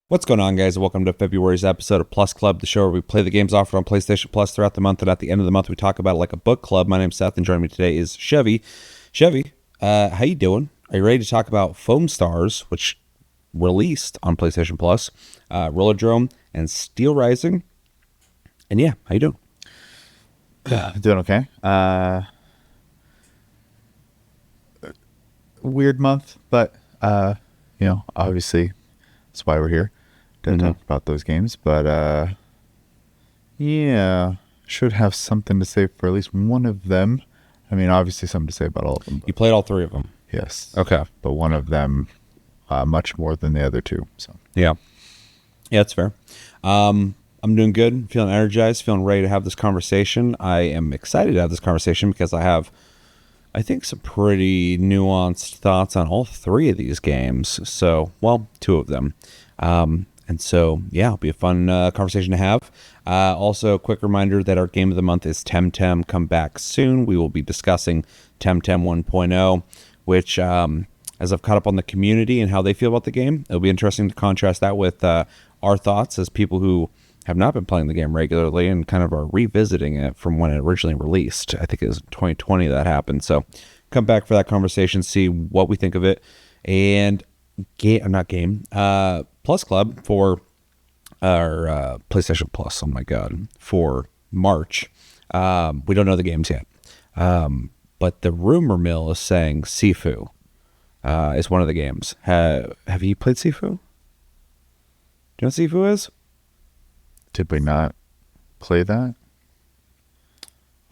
What's going on, guys? Welcome to February's episode of Plus Club, the show where we play the games offered on PlayStation Plus throughout the month, and at the end of the month, we talk about it like a book club. My name's Seth, and joining me today is Chevy. Chevy, how you doing? Are you ready to talk about Foamstars, which released on PlayStation Plus, Rollerdrome and Steelrising? And yeah, how you doing? Doing okay. Weird month, but obviously that's why we're here to talk about those games. But yeah, should have something to say for at least one of them. I mean, obviously something to say about all of them. You played all three of them. Yes. Okay. But one of them much more than the other two. So Yeah, that's fair. I'm doing good, feeling energized, feeling ready to have this conversation. I am excited to have this conversation because I have, I think, some pretty nuanced thoughts on all three of these games. So, well, two of them. And so, yeah, it'll be a fun conversation to have. Also, a quick reminder that our game of the month is Temtem. Come back soon. We will be discussing Temtem 1.0, which, as I've caught up on the community and how they feel about the game, it'll be interesting to contrast that with our thoughts as people who have not been playing the game regularly and kind of are revisiting it from when it originally released. I think it was 2020 that happened. So come back for that conversation, see what we think of it. And Plus Club for our PlayStation Plus. Oh my God. For March. We don't know the games yet. But the rumor mill is saying Sifu is one of the games. Have you played Sifu? Do you know what Sifu is? did we not play that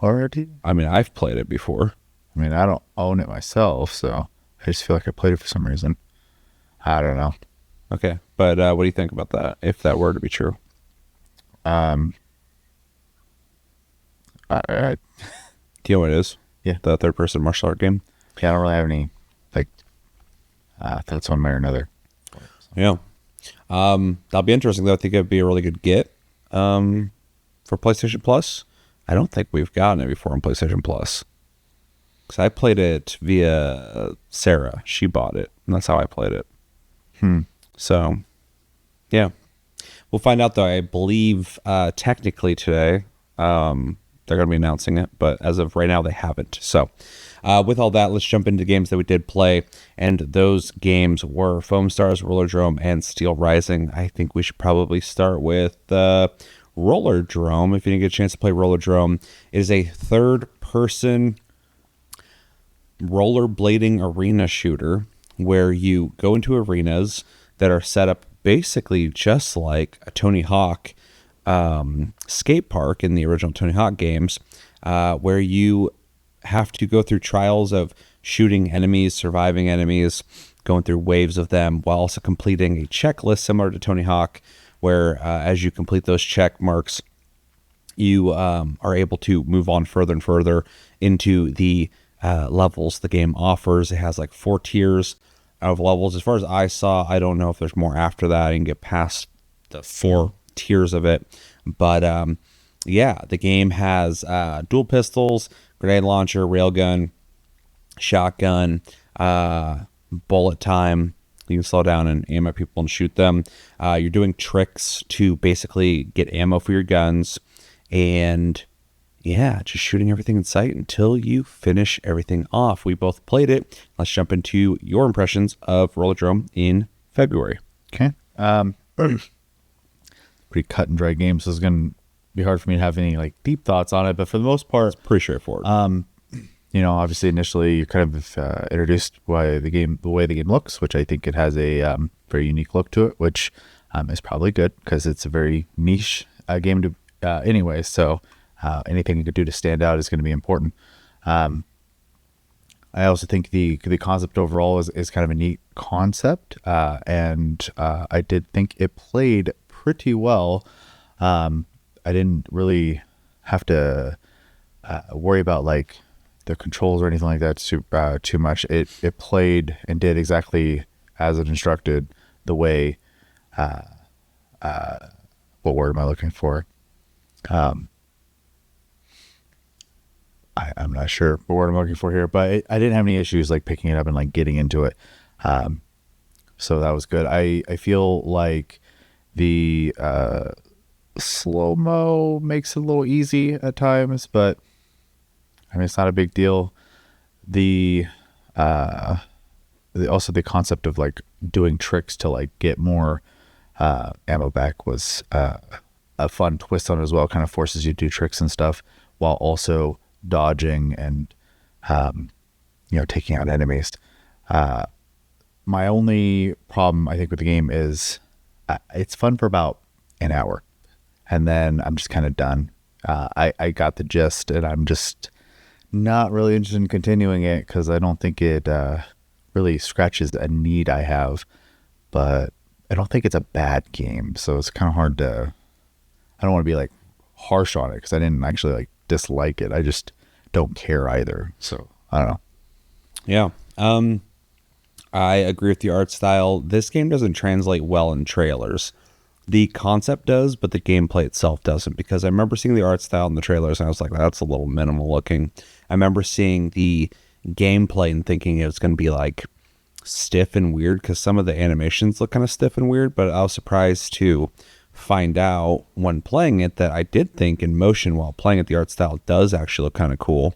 already? I mean, I've played it before. I mean, I don't own it myself, so I just feel like I played it for some reason. I don't know. Okay, but what do you think about that, if that were to be true? I Do you know what it is? Yeah. The third-person martial art game? Yeah, I don't really have any, thoughts one way or another. Yeah. That'll be interesting, though. I think it'd be a really good get for PlayStation Plus. I don't think we've gotten it before on PlayStation Plus. Because I played it via Sarah. She bought it, and that's how I played it. So, yeah. We'll find out, though. I believe technically today they're going to be announcing it, but as of right now, they haven't. So, with all that, let's jump into games that we did play, and those games were Foamstars, Rollerdrome, and Steelrising. I think we should probably start with Rollerdrome. If you didn't get a chance to play Rollerdrome, it is a third-person rollerblading arena shooter where you go into arenas that are set up basically just like a Tony Hawk skate park in the original Tony Hawk games, where you have to go through trials of shooting enemies, surviving enemies, going through waves of them, while also completing a checklist similar to Tony Hawk, where as you complete those check marks, you are able to move on further and further into the levels the game offers. It has like 4 tiers of levels. As far as I saw, I don't know if there's more after that. I can get past the 4 tiers of it. But yeah, the game has dual pistols, grenade launcher, railgun, shotgun, bullet time. You can slow down and aim at people and shoot them. You're doing tricks to basically get ammo for your guns. And yeah, just shooting everything in sight until you finish everything off. We both played it. Let's jump into your impressions of Rollerdrome in February. Okay. Pretty cut and dry game, so it's going to be hard for me to have any deep thoughts on it. But for the most part, Pretty straightforward. obviously initially you're kind of introduced by the way the game looks, which I think it has a very unique look to it, which is probably good because it's a very niche game to anyway. So anything you could do to stand out is going to be important. I also think the concept overall is kind of a neat concept, and I did think it played pretty well. I didn't really have to worry about the controls or anything like that too much. It played and did exactly as it instructed. The way, what word am I looking for? I'm not sure what word I'm looking for here, but I didn't have any issues picking it up and getting into it. So that was good. I feel like The slow-mo makes it a little easy at times, but I mean, it's not a big deal. The also the concept of like doing tricks to like get more ammo back was a fun twist on it as well. Kind of forces you to do tricks and stuff while also dodging and taking out enemies. My only problem I think with the game is it's fun for about an hour, and then I'm just kind of done. I got the gist, and I'm just not really interested in continuing it because I don't think it really scratches a need I have. But I don't think it's a bad game, so it's kind of hard to. I don't want to be like harsh on it because I didn't actually like dislike it. I just don't care either. So I don't know. Yeah. I agree with the art style. This game doesn't translate well in trailers. The concept does, but the gameplay itself doesn't, because I remember seeing the art style in the trailers and I was like, that's a little minimal looking. I remember seeing the gameplay and thinking it was going to be like stiff and weird because some of the animations look kind of stiff and weird, but I was surprised to find out when playing it that I did think in motion while playing it, the art style does actually look kind of cool.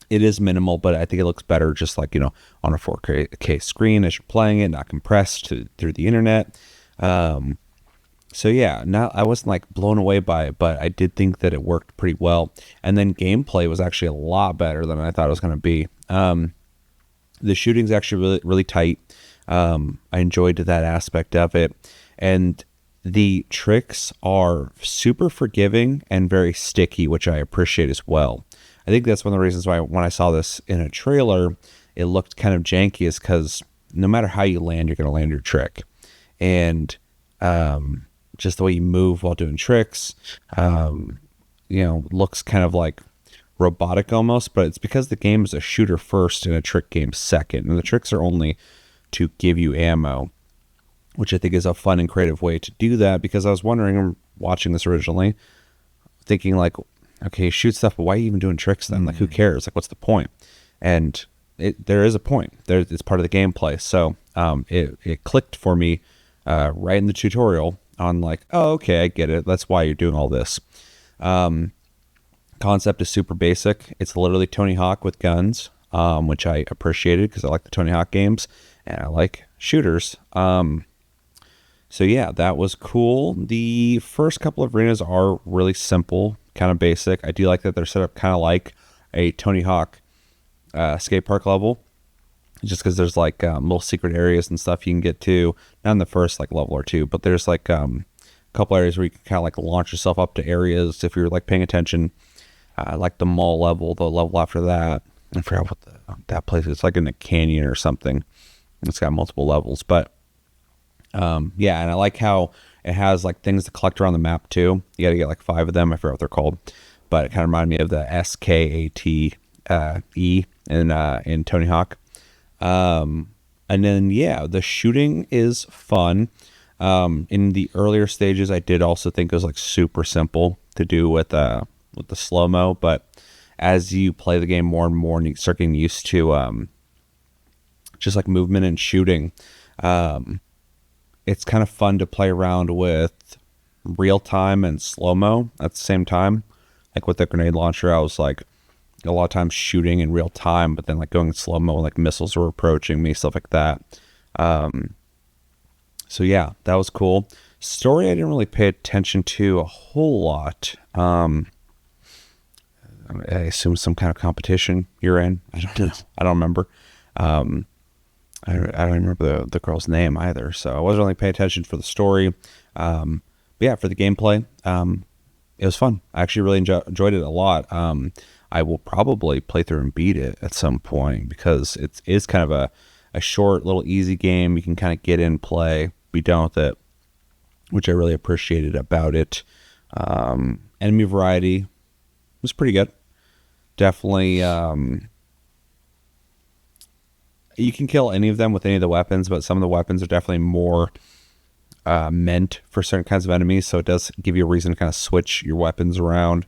It is minimal, but I think it looks better just like, on a 4K screen as you're playing it, not compressed through the internet. So yeah, I wasn't like blown away by it, but I did think that it worked pretty well. And then gameplay was actually a lot better than I thought it was going to be. The shooting's actually really, really tight. I enjoyed that aspect of it. And the tricks are super forgiving and very sticky, which I appreciate as well. I think that's one of the reasons why when I saw this in a trailer, it looked kind of janky, is because no matter how you land, you're going to land your trick. And just the way you move while doing tricks, looks kind of like robotic almost, but it's because the game is a shooter first and a trick game second. And the tricks are only to give you ammo, which I think is a fun and creative way to do that, because I was wondering, I'm watching this originally, thinking like, okay, shoot stuff, but why are you even doing tricks then? Like, who cares? Like, what's the point? And there is a point. It's part of the gameplay. So it clicked for me right in the tutorial on like, oh, okay, I get it. That's why you're doing all this. Concept is super basic. It's literally Tony Hawk with guns, which I appreciated because I like the Tony Hawk games and I like shooters. So yeah, that was cool. The first couple of arenas are really simple, kind of basic. I do like that they're set up kind of like a Tony Hawk skate park level, just because there's like little secret areas and stuff you can get to, not in the first like level or two, but there's like a couple areas where you can kind of like launch yourself up to areas if you're like paying attention, like the mall level, the level after that. I forgot what that place is. It's like in a canyon or something. It's got multiple levels, but yeah, and I like how it has like things to collect around the map too. You got to get like 5 of them. I forgot what they're called, but it kind of reminded me of the SKATE in Tony Hawk. And then yeah, the shooting is fun. In the earlier stages, I did also think it was like super simple to do with the slow-mo, but as you play the game more and more and you start getting used to just like movement and shooting, it's kind of fun to play around with real time and slow-mo at the same time. Like with the grenade launcher, I was like a lot of times shooting in real time, but then like going slow-mo when like missiles were approaching me, stuff like that. So yeah, that was cool. Story I didn't really pay attention to a whole lot. I assume some kind of competition you're in. I don't know. I don't remember. I don't remember the girl's name either, so I wasn't really paying attention for the story. But yeah, for the gameplay, it was fun. I actually really enjoyed it a lot. I will probably play through and beat it at some point because it is kind of a short, little easy game. You can kind of get in, play, be done with it, which I really appreciated about it. Enemy variety was pretty good. Definitely, you can kill any of them with any of the weapons, but some of the weapons are definitely more meant for certain kinds of enemies, so it does give you a reason to kind of switch your weapons around,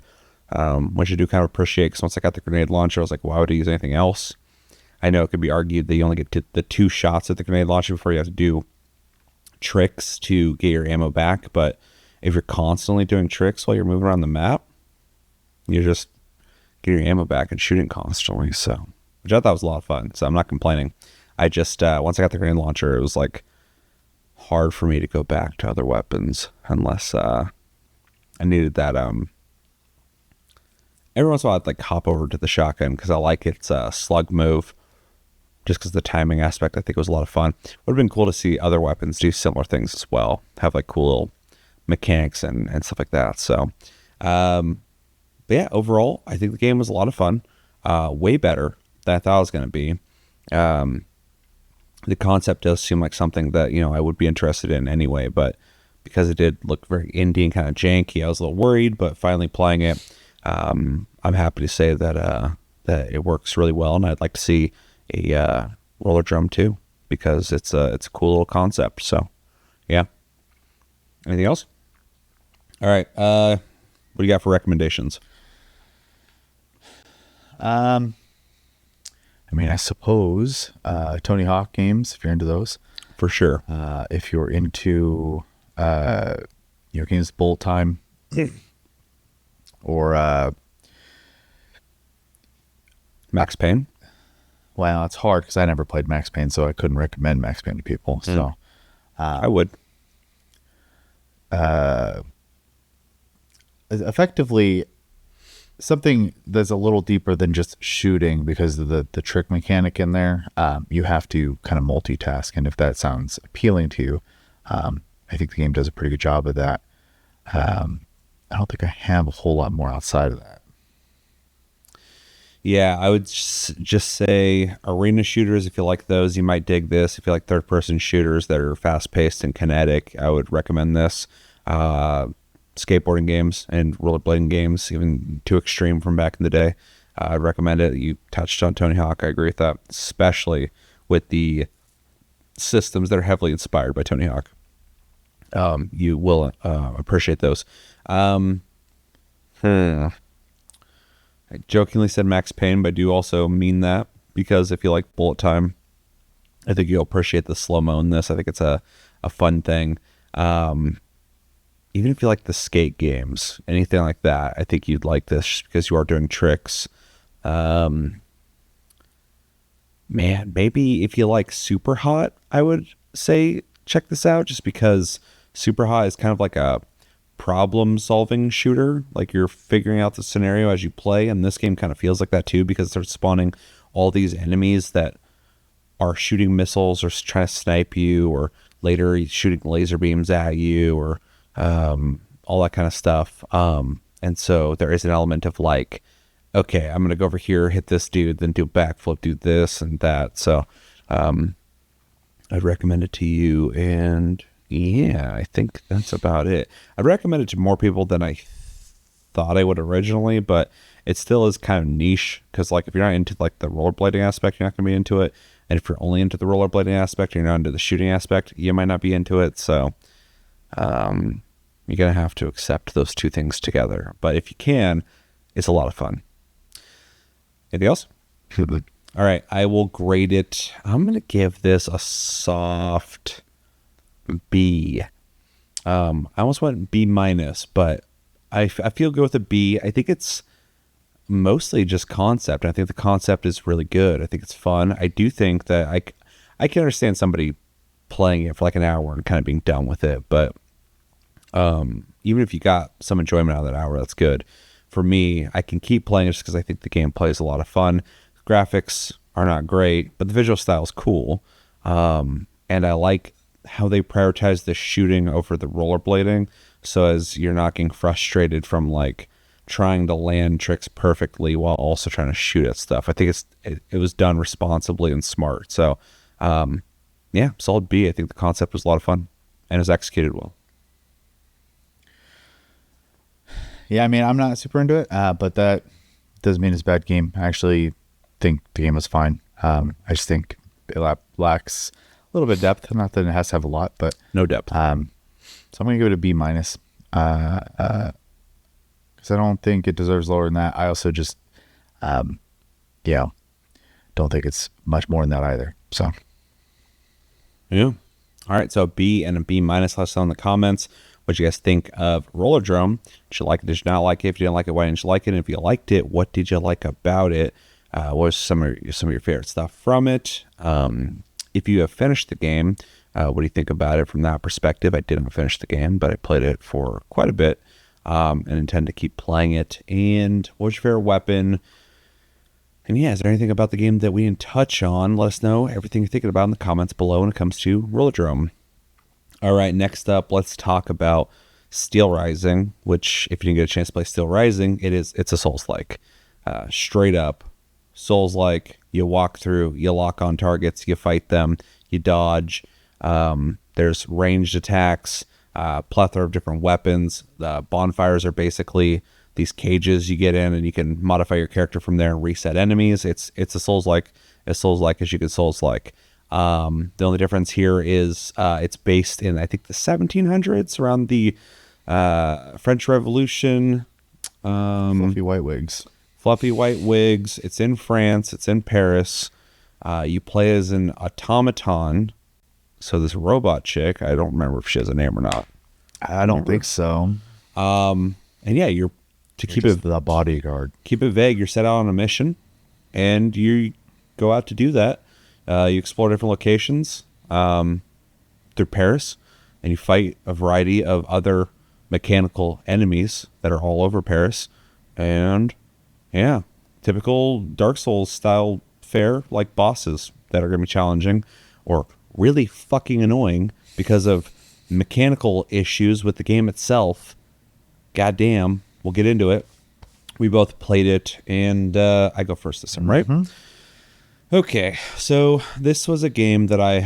which I do kind of appreciate, because once I got the grenade launcher, I was like, why would I use anything else? I know it could be argued that you only get the 2 shots at the grenade launcher before you have to do tricks to get your ammo back, but if you're constantly doing tricks while you're moving around the map, you're just getting your ammo back and shooting constantly. So, which I thought was a lot of fun. So I'm not complaining. I just once I got the grenade launcher, it was like hard for me to go back to other weapons unless I needed that. Every once in a while, I'd like hop over to the shotgun because I like its slug move. Just because the timing aspect, I think, was a lot of fun. Would have been cool to see other weapons do similar things as well. Have like cool little mechanics and stuff like that. So, but yeah, overall, I think the game was a lot of fun. Way better than I thought it was going to be. The concept does seem like something that, I would be interested in anyway, but because it did look very indie and kind of janky, I was a little worried, but finally playing it, I'm happy to say that it works really well, and I'd like to see a Rollerdrome too, because it's a cool little concept. So, yeah. Anything else? All right. What do you got for recommendations? I suppose Tony Hawk games, if you're into those. For sure. If you're into games Bullet Time or Max Payne. Well, it's hard because I never played Max Payne, so I couldn't recommend Max Payne to people. So I would. Effectively, something that's a little deeper than just shooting because of the trick mechanic in there. You have to kind of multitask, and if that sounds appealing to you, I think the game does a pretty good job of that. I don't think I have a whole lot more outside of that. Yeah, I would just say arena shooters, if you like those, you might dig this. If you like third-person shooters that are fast-paced and kinetic, I would recommend this. Skateboarding games and rollerblading games, even too extreme from back in the day, I'd recommend it. You touched on Tony Hawk. I agree with that, especially with the systems that are heavily inspired by Tony Hawk. You will appreciate those. I jokingly said Max Payne, but I do also mean that, because if you like bullet time, I think you'll appreciate the slow-mo in this. I think it's a fun thing. Even if you like the skate games, anything like that, I think you'd like this because you are doing tricks. Man, maybe if you like Super Hot, I would say check this out, just because Super Hot is kind of like a problem-solving shooter. Like, you're figuring out the scenario as you play, and this game kind of feels like that too, because it starts spawning all these enemies that are shooting missiles or trying to snipe you, or later he's shooting laser beams at you, or all that kind of stuff. And so there is an element of like, okay, I'm going to go over here, hit this dude, then do a backflip, do this and that. So I'd recommend it to you, and yeah, I think that's about it. I'd recommend it to more people than I thought I would originally, but it still is kind of niche, because like if you're not into like the rollerblading aspect, you're not going to be into it. And if you're only into the rollerblading aspect, you're not into the shooting aspect, you might not be into it. So you're going to have to accept those two things together. But if you can, it's a lot of fun. Anything else? All right, I will grade it. I'm going to give this a soft B. I almost went B minus, but I feel good with a B. I think it's mostly just concept. I think the concept is really good. I think it's fun. I do think that I can understand somebody playing it for like an hour and kind of being done with it, but even if you got some enjoyment out of that hour, that's good. For me, I can keep playing it just because I think the gameplay is a lot of fun. Graphics are not great, but the visual style is cool. And I like how they prioritize the shooting over the rollerblading, so as you're not getting frustrated from like trying to land tricks perfectly while also trying to shoot at stuff. I think it was done responsibly and smart. So yeah, solid B. I think the concept was a lot of fun and is executed well. Yeah, I mean, I'm not super into it, but that doesn't mean it's a bad game. I actually think the game was fine. I just think it lacks a little bit of depth. Not that it has to have a lot, but no depth. So I'm going to give it a B minus, because I don't think it deserves lower than that. I also just, don't think it's much more than that either. So, yeah. All right, so a B and a B minus. Let us know in the comments what you guys think of Rollerdrome. Did you like it? Did you not like it? If you didn't like it, why didn't you like it? And if you liked it, what did you like about it? What was some of your favorite stuff from it? If you have finished the game, what do you think about it from that perspective? I didn't finish the game, but I played it for quite a bit and intend to keep playing it. And what's your favorite weapon? And yeah, is there anything about the game that we didn't touch on? Let us know everything you're thinking about in the comments below when it comes to Rollerdrome. All right, next up, let's talk about Steelrising, which if you didn't get a chance to play Steelrising, it's a Souls-like. Straight up, Souls-like. You walk through, you lock on targets, you fight them, you dodge. There's ranged attacks, plethora of different weapons. The bonfires are basically these cages you get in, and you can modify your character from there and reset enemies. It's a Souls-like as you could Souls-like. The only difference here is it's based in, I think, the 1700s, around the French Revolution. Fluffy white wigs. Fluffy white wigs. It's in France. It's in Paris. You play as an automaton. So this robot chick, I don't remember if she has a name or not. I don't think so. And yeah, you're keep it the bodyguard. Keep it vague. You're set out on a mission, and you go out to do that. You explore different locations through Paris, and you fight a variety of other mechanical enemies that are all over Paris. And yeah, typical Dark Souls style fare, like bosses that are going to be challenging or really fucking annoying because of mechanical issues with the game itself. Goddamn. We'll get into it. We both played it, and I go first this time, right? Mm-hmm. Okay, so this was a game that I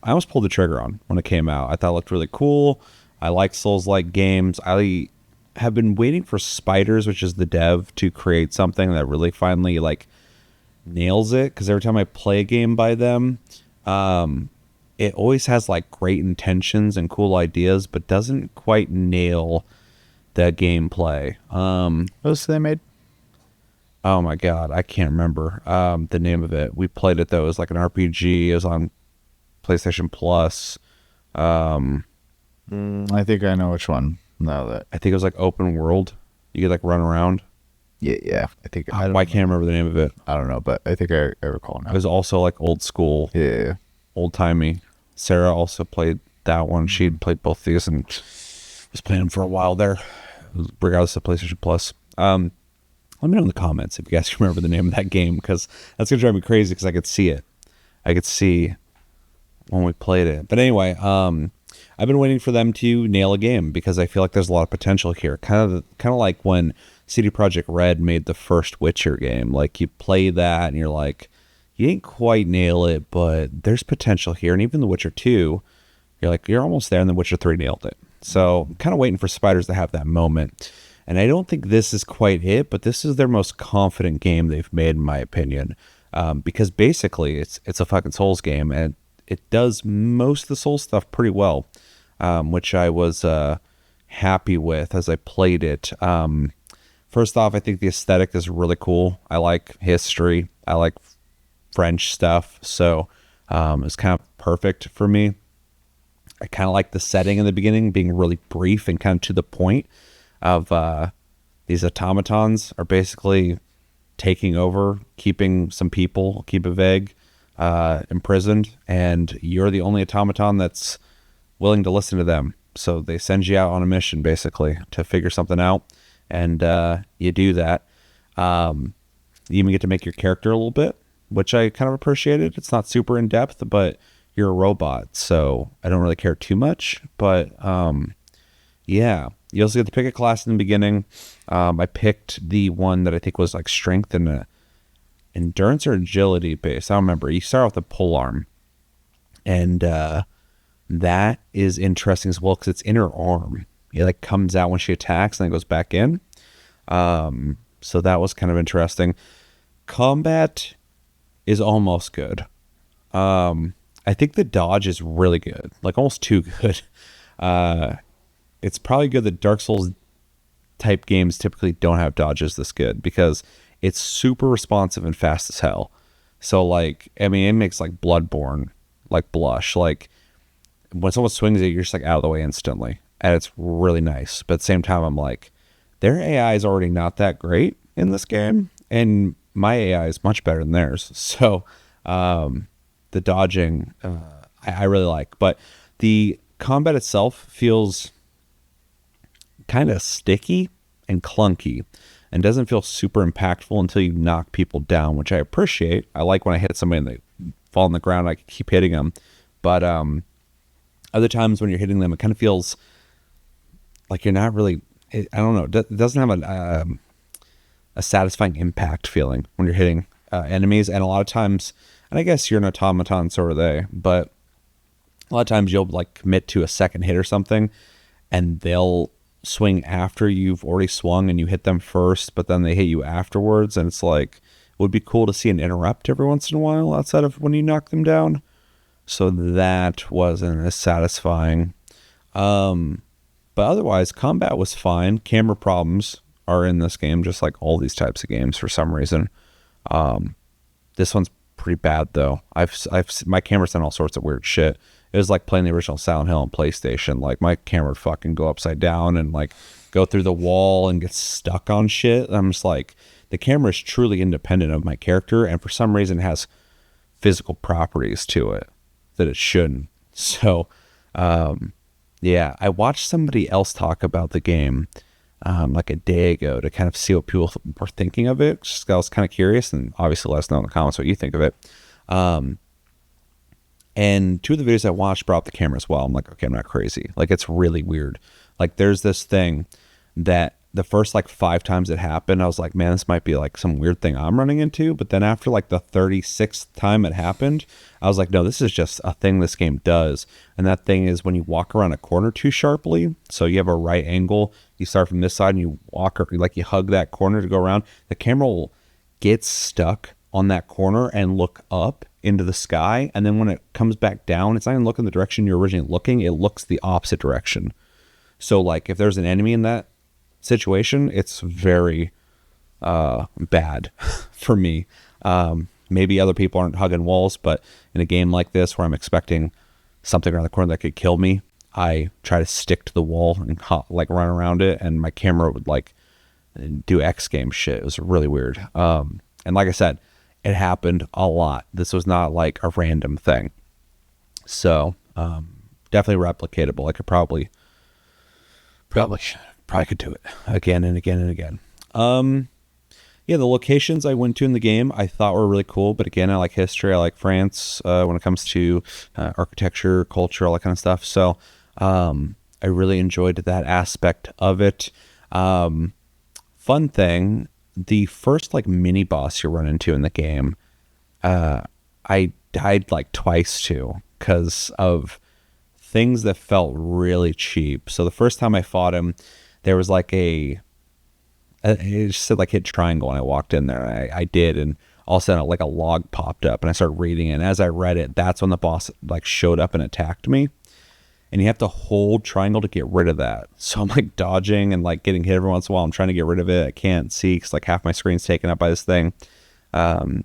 almost pulled the trigger on when it came out. I thought it looked really cool. I like Souls-like games. I have been waiting for Spiders, which is the dev, to create something that really finally nails it, because every time I play a game by them, it always has great intentions and cool ideas, but doesn't quite nail the gameplay. What else they made? Oh my god, I can't remember the name of it. We played it though. It was like an RPG. It was on PlayStation Plus. I think I know which one. I think it was open world. You could run around. Yeah. I think I can't remember the name of it. I don't know, but I think I recall now. It was also old school. Yeah. Old timey. Sarah also played that one. She played both these and was playing them for a while there, regardless of PlayStation Plus. Let me know in the comments if you guys remember the name of that game, because that's going to drive me crazy, because I could see it. I could see when we played it. But anyway, I've been waiting for them to nail a game, because I feel like there's a lot of potential here. Kind of like when CD Projekt Red made the first Witcher game. You play that and you're like, you ain't quite nail it, but there's potential here. And even The Witcher 2, you're like, you're almost there, and then Witcher 3 nailed it. So I'm kind of waiting for Spiders to have that moment. And I don't think this is quite it, but this is their most confident game they've made, in my opinion. Because basically it's a fucking Souls game, and it does most of the Souls stuff pretty well, which I was happy with as I played it. First off, I think the aesthetic is really cool. I like history. I like French stuff. So it's kind of perfect for me. I kind of like the setting in the beginning being really brief and kind of to the point of these automatons are basically taking over, keeping some people, keep it vague, imprisoned, and you're the only automaton that's willing to listen to them. So they send you out on a mission basically to figure something out, and you do that. You even get to make your character a little bit, which I kind of appreciated. It's not super in depth, but you're a robot, so I don't really care too much. But yeah, you also get to pick a class in the beginning. I picked the one that I think was strength and endurance or agility based. I don't remember. You start with a polearm, and that is interesting as well, because it's in her arm. It comes out when she attacks and then goes back in. So that was kind of interesting. Combat is almost good. I think the dodge is really good, almost too good. It's probably good that Dark Souls type games typically don't have dodges this good, because it's super responsive and fast as hell. So it makes Bloodborne blush. when someone swings at you, you're just like out of the way instantly. And it's really nice. But at the same time, I'm like, their AI is already not that great in this game. And my AI is much better than theirs. So the dodging, I really like. But the combat itself feels kind of sticky and clunky and doesn't feel super impactful until you knock people down, which I appreciate. I like when I hit somebody and they fall on the ground, I keep hitting them. But other times when you're hitting them, it kind of feels like you're not really, I don't know, it doesn't have a satisfying impact feeling when you're hitting enemies. And a lot of times, and I guess you're an automaton, so are they, but a lot of times you'll like commit to a second hit or something and they'll swing after you've already swung and you hit them first, but then they hit you afterwards. And it's like, it would be cool to see an interrupt every once in a while outside of when you knock them down. So that wasn't as satisfying. But otherwise, combat was fine. Camera problems are in this game, just like all these types of games for some reason. This one's pretty bad though. My camera's done all sorts of weird shit. It was like playing the original Silent Hill on PlayStation. Like my camera would fucking go upside down and like go through the wall and get stuck on shit. I'm just like, the camera is truly independent of my character, and for some reason has physical properties to it that it shouldn't. So, yeah, I watched somebody else talk about the game like a day ago to kind of see what people were thinking of it. Just, I was kind of curious, and obviously let us know in the comments what you think of it. And two of the videos I watched brought up the camera as well. I'm like, okay, I'm not crazy. Like, it's really weird. Like, there's this thing that the first like 5 times it happened, I was like, man, this might be like some weird thing I'm running into. But then after like the 36th time it happened, I was like, no, this is just a thing this game does. And that thing is when you walk around a corner too sharply. So you have a right angle, you start from this side and you walk, or like you hug that corner to go around. The camera will get stuck on that corner and look up into the sky. And then when it comes back down, it's not even looking the direction you're originally looking. It looks the opposite direction. So like if there's an enemy in that situation, it's very bad for me. Maybe other people aren't hugging walls, but in a game like this where I'm expecting something around the corner that could kill me, I try to stick to the wall and like run around it, and my camera would like do X game shit. It was really weird. And like I said, it happened a lot. This was not like a random thing. So definitely replicatable. I could probably could do it again and again and again. Yeah, the locations I went to in the game I thought were really cool, but again, I like history. I like France when it comes to architecture, culture, all that kind of stuff. So I really enjoyed that aspect of it. Fun thing, the first like mini boss you run into in the game, I died like twice to because of things that felt really cheap. So the first time I fought him, there was like it just said like hit triangle, and I walked in there. I did, and all of a sudden like a log popped up, and I started reading it. And as I read it, that's when the boss like showed up and attacked me. And you have to hold triangle to get rid of that. So I'm like dodging and like getting hit every once in a while. I'm trying to get rid of it. I can't see because like half my screen's taken up by this thing. And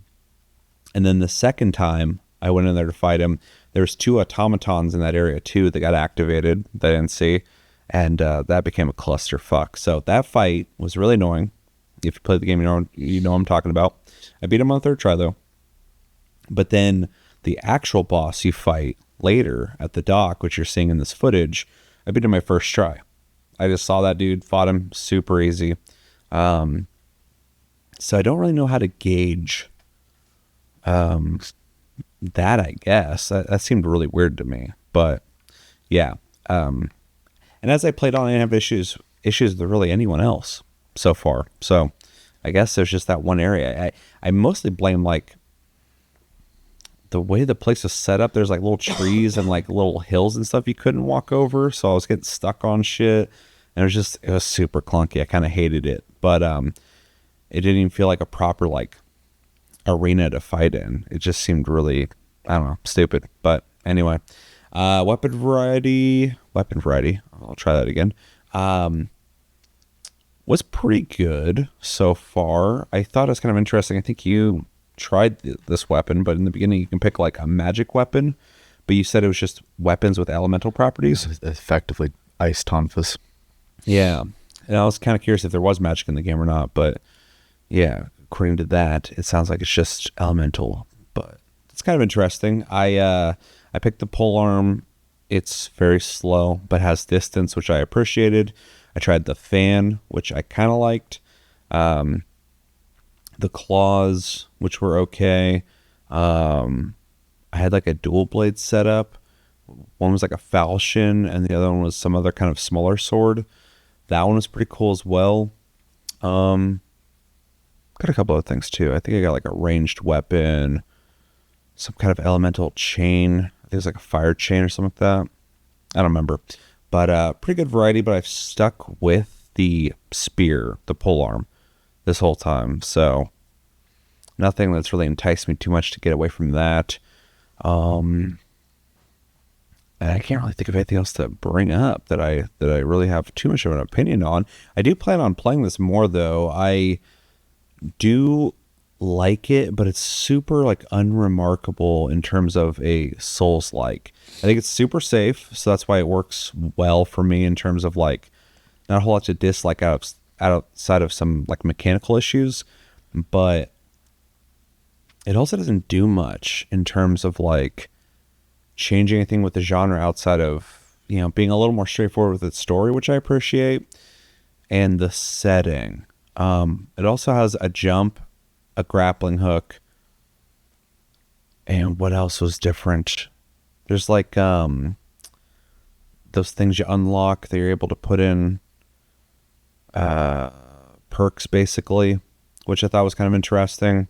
then the second time I went in there to fight him, there's 2 automatons in that area too that got activated that I didn't see. And that became a clusterfuck. So that fight was really annoying. If you play the game, you know what I'm talking about. I beat him on the 3rd try though. But then the actual boss you fight later at the dock, which you're seeing in this footage, I beat him my 1st try. I just saw that dude, fought him super easy. So I don't really know how to gauge that, I guess. That seemed really weird to me. But yeah. And as I played on, I didn't have issues with really anyone else so far. So I guess there's just that one area. I mostly blame like the way the place was set up. There's like little trees and like little hills and stuff you couldn't walk over. So I was getting stuck on shit. And it was super clunky. I kind of hated it. But it didn't even feel like a proper like arena to fight in. It just seemed really, I don't know, stupid. But anyway, weapon variety, I'll try that again. Was pretty good so far. I thought it was kind of interesting. I think you tried this weapon, but in the beginning you can pick like a magic weapon, but you said it was just weapons with elemental properties? Effectively ice tonfas. Yeah. And I was kind of curious if there was magic in the game or not, but yeah, according to that, it sounds like it's just elemental, but it's kind of interesting. I picked the polearm. It's very slow, but has distance, which I appreciated. I tried the fan, which I kind of liked. The claws, which were okay. I had like a dual blade setup. One was like a falchion, and the other one was some other kind of smaller sword. That one was pretty cool as well. Got a couple of things too. I think I got like a ranged weapon, some kind of elemental chain. I think it was like a fire chain or something like that. I don't remember. But pretty good variety, but I've stuck with the spear, the polearm, this whole time. So nothing that's really enticed me too much to get away from that. And I can't really think of anything else to bring up that I really have too much of an opinion on. I do plan on playing this more though. I do like it, but it's super like unremarkable in terms of a Souls-like. I think it's super safe, so that's why it works well for me in terms of like not a whole lot to dislike outside of some like mechanical issues, but it also doesn't do much in terms of like changing anything with the genre outside of, you know, being a little more straightforward with its story, which I appreciate, and the setting. It also has a jump, a grappling hook, and what else was different? There's like those things you unlock that you're able to put in perks basically, which I thought was kind of interesting.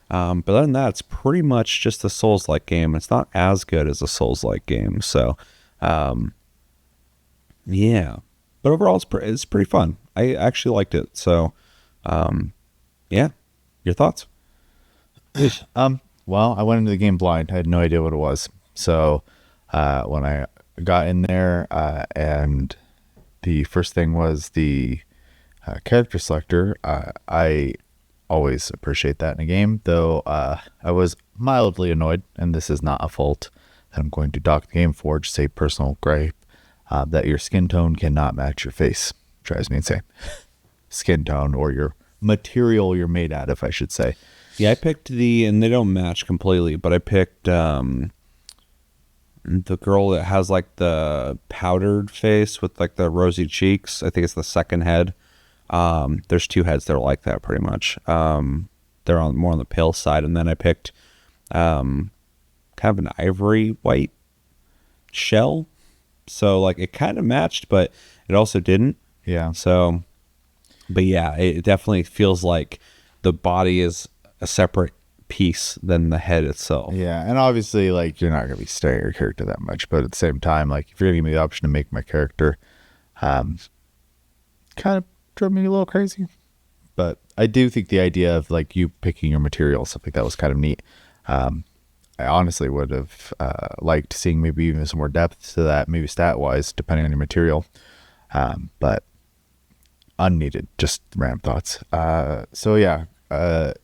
But other than that, it's pretty much just a Souls-like game. It's not as good as a Souls-like game. So, yeah. But overall, it's pretty fun. I actually liked it. So, yeah. Your thoughts? Well, I went into the game blind. I had no idea what it was. So when I got in there, and the first thing was the character selector, I always appreciate that in a game, though I was mildly annoyed, and this is not a fault that I'm going to dock the game for, just a personal gripe, that your skin tone cannot match your face. Drives me insane. Skin tone, or your material you're made out of, I should say. Yeah, I picked and they don't match completely, but I picked the girl that has like the powdered face with like the rosy cheeks. I think it's the second head. There's two heads that are like that pretty much. They're more on the pale side. And then I picked kind of an ivory white shell. So like it kind of matched, but it also didn't. Yeah. So, but yeah, it definitely feels like the body is a separate piece than the head itself. Yeah, and obviously, like, you're not going to be staring your character that much, but at the same time, like, if you're going to give me the option to make my character, kind of drove me a little crazy. But I do think the idea of, like, you picking your material, stuff like that was kind of neat. I honestly would have liked seeing maybe even some more depth to that, maybe stat-wise, depending on your material. But unneeded, just random thoughts. So, yeah.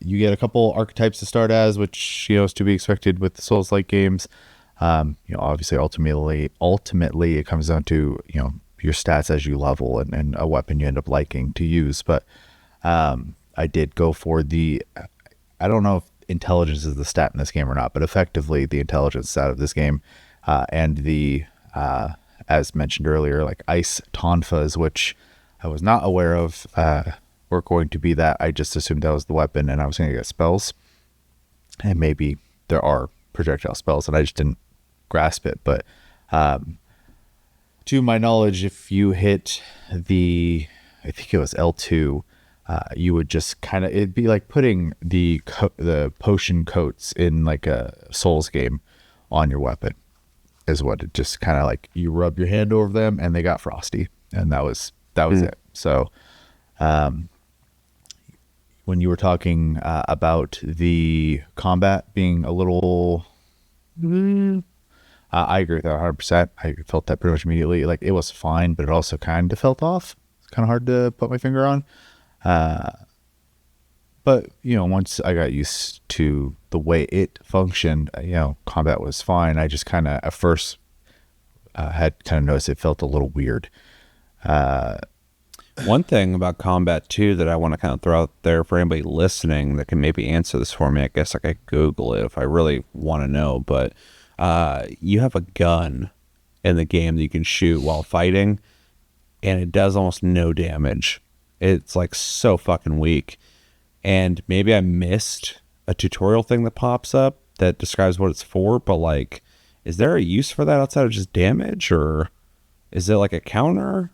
You get a couple archetypes to start as, which, you know, is to be expected with the Souls-like games. You know, obviously, ultimately, it comes down to, you know, your stats as you level and a weapon you end up liking to use. But I did go for I don't know if intelligence is the stat in this game or not, but effectively the intelligence stat of this game, and the, as mentioned earlier, like ice tonfas, which I was not aware of, were going to be that. I just assumed that was the weapon, and I was going to get spells, and maybe there are projectile spells, and I just didn't grasp it. But to my knowledge, if you hit I think it was L2, you would just kind of, it'd be like putting the potion coats in like a Souls game on your weapon, is what it just kind of like, you rub your hand over them and they got frosty, and that was it. So when you were talking about the combat being a little, I agree with that 100%. I felt that pretty much immediately. Like, it was fine, but it also kind of felt off. It's kind of hard to put my finger on. But, you know, once I got used to the the way it functioned, combat was fine. I just kind of at first had kind of noticed it felt a little weird. One thing about combat too that I want to kind of throw out there for anybody listening that can maybe answer this for me, I guess I could Google it if I really want to know, but you have a gun in the game that you can shoot while fighting, and it does almost no damage. It's like so fucking weak. And maybe I missed a tutorial thing that pops up that describes what it's for, but like, is there a use for that outside of just damage, or is it like a counter?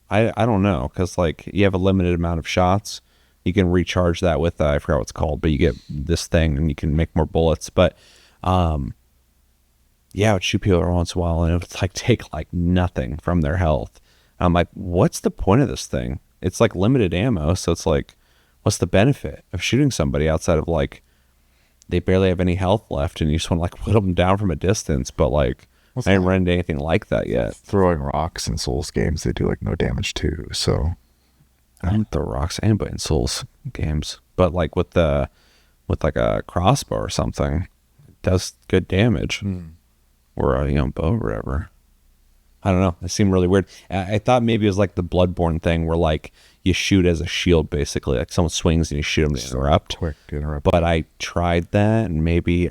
I don't know, because like you have a limited amount of shots. You can recharge that with I forgot what it's called, but you get this thing and you can make more bullets. But yeah, I would shoot people every once in a while, and it would like take like nothing from their health. I'm like, what's the point of this thing? It's like limited ammo, so it's like, what's the benefit of shooting somebody outside of like they barely have any health left, and you just want to like put them down from a distance? But like, I ain't run into anything like that yet. Throwing rocks in Souls games, they do like no damage too. So I don't throw rocks at anybody in Souls games, but like with like a crossbow or something, it does good damage, or a bow or whatever. I don't know. It seemed really weird. I thought maybe it was like the Bloodborne thing where like you shoot as a shield, basically. Like someone swings and you shoot them to interrupt. Quick to interrupt. But I tried that, and maybe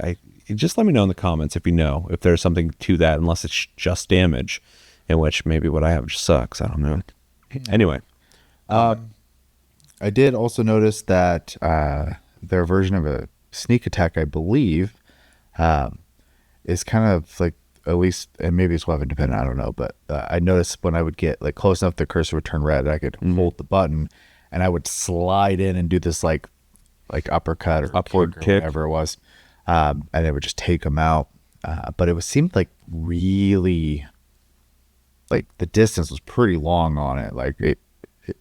just let me know in the comments if you know if there's something to that, unless it's just damage, in which maybe what I have just sucks. I don't know. Anyway. I did also notice that their version of a sneak attack, I believe, is kind of like, at least, and maybe it's weapon dependent, I don't know, but I noticed when I would get like close enough, the cursor would turn red, I could hold the button, and I would slide in and do this like uppercut or upward kick or whatever it was, and it would just take them out. But it seemed like really, like the distance was pretty long on it. Like you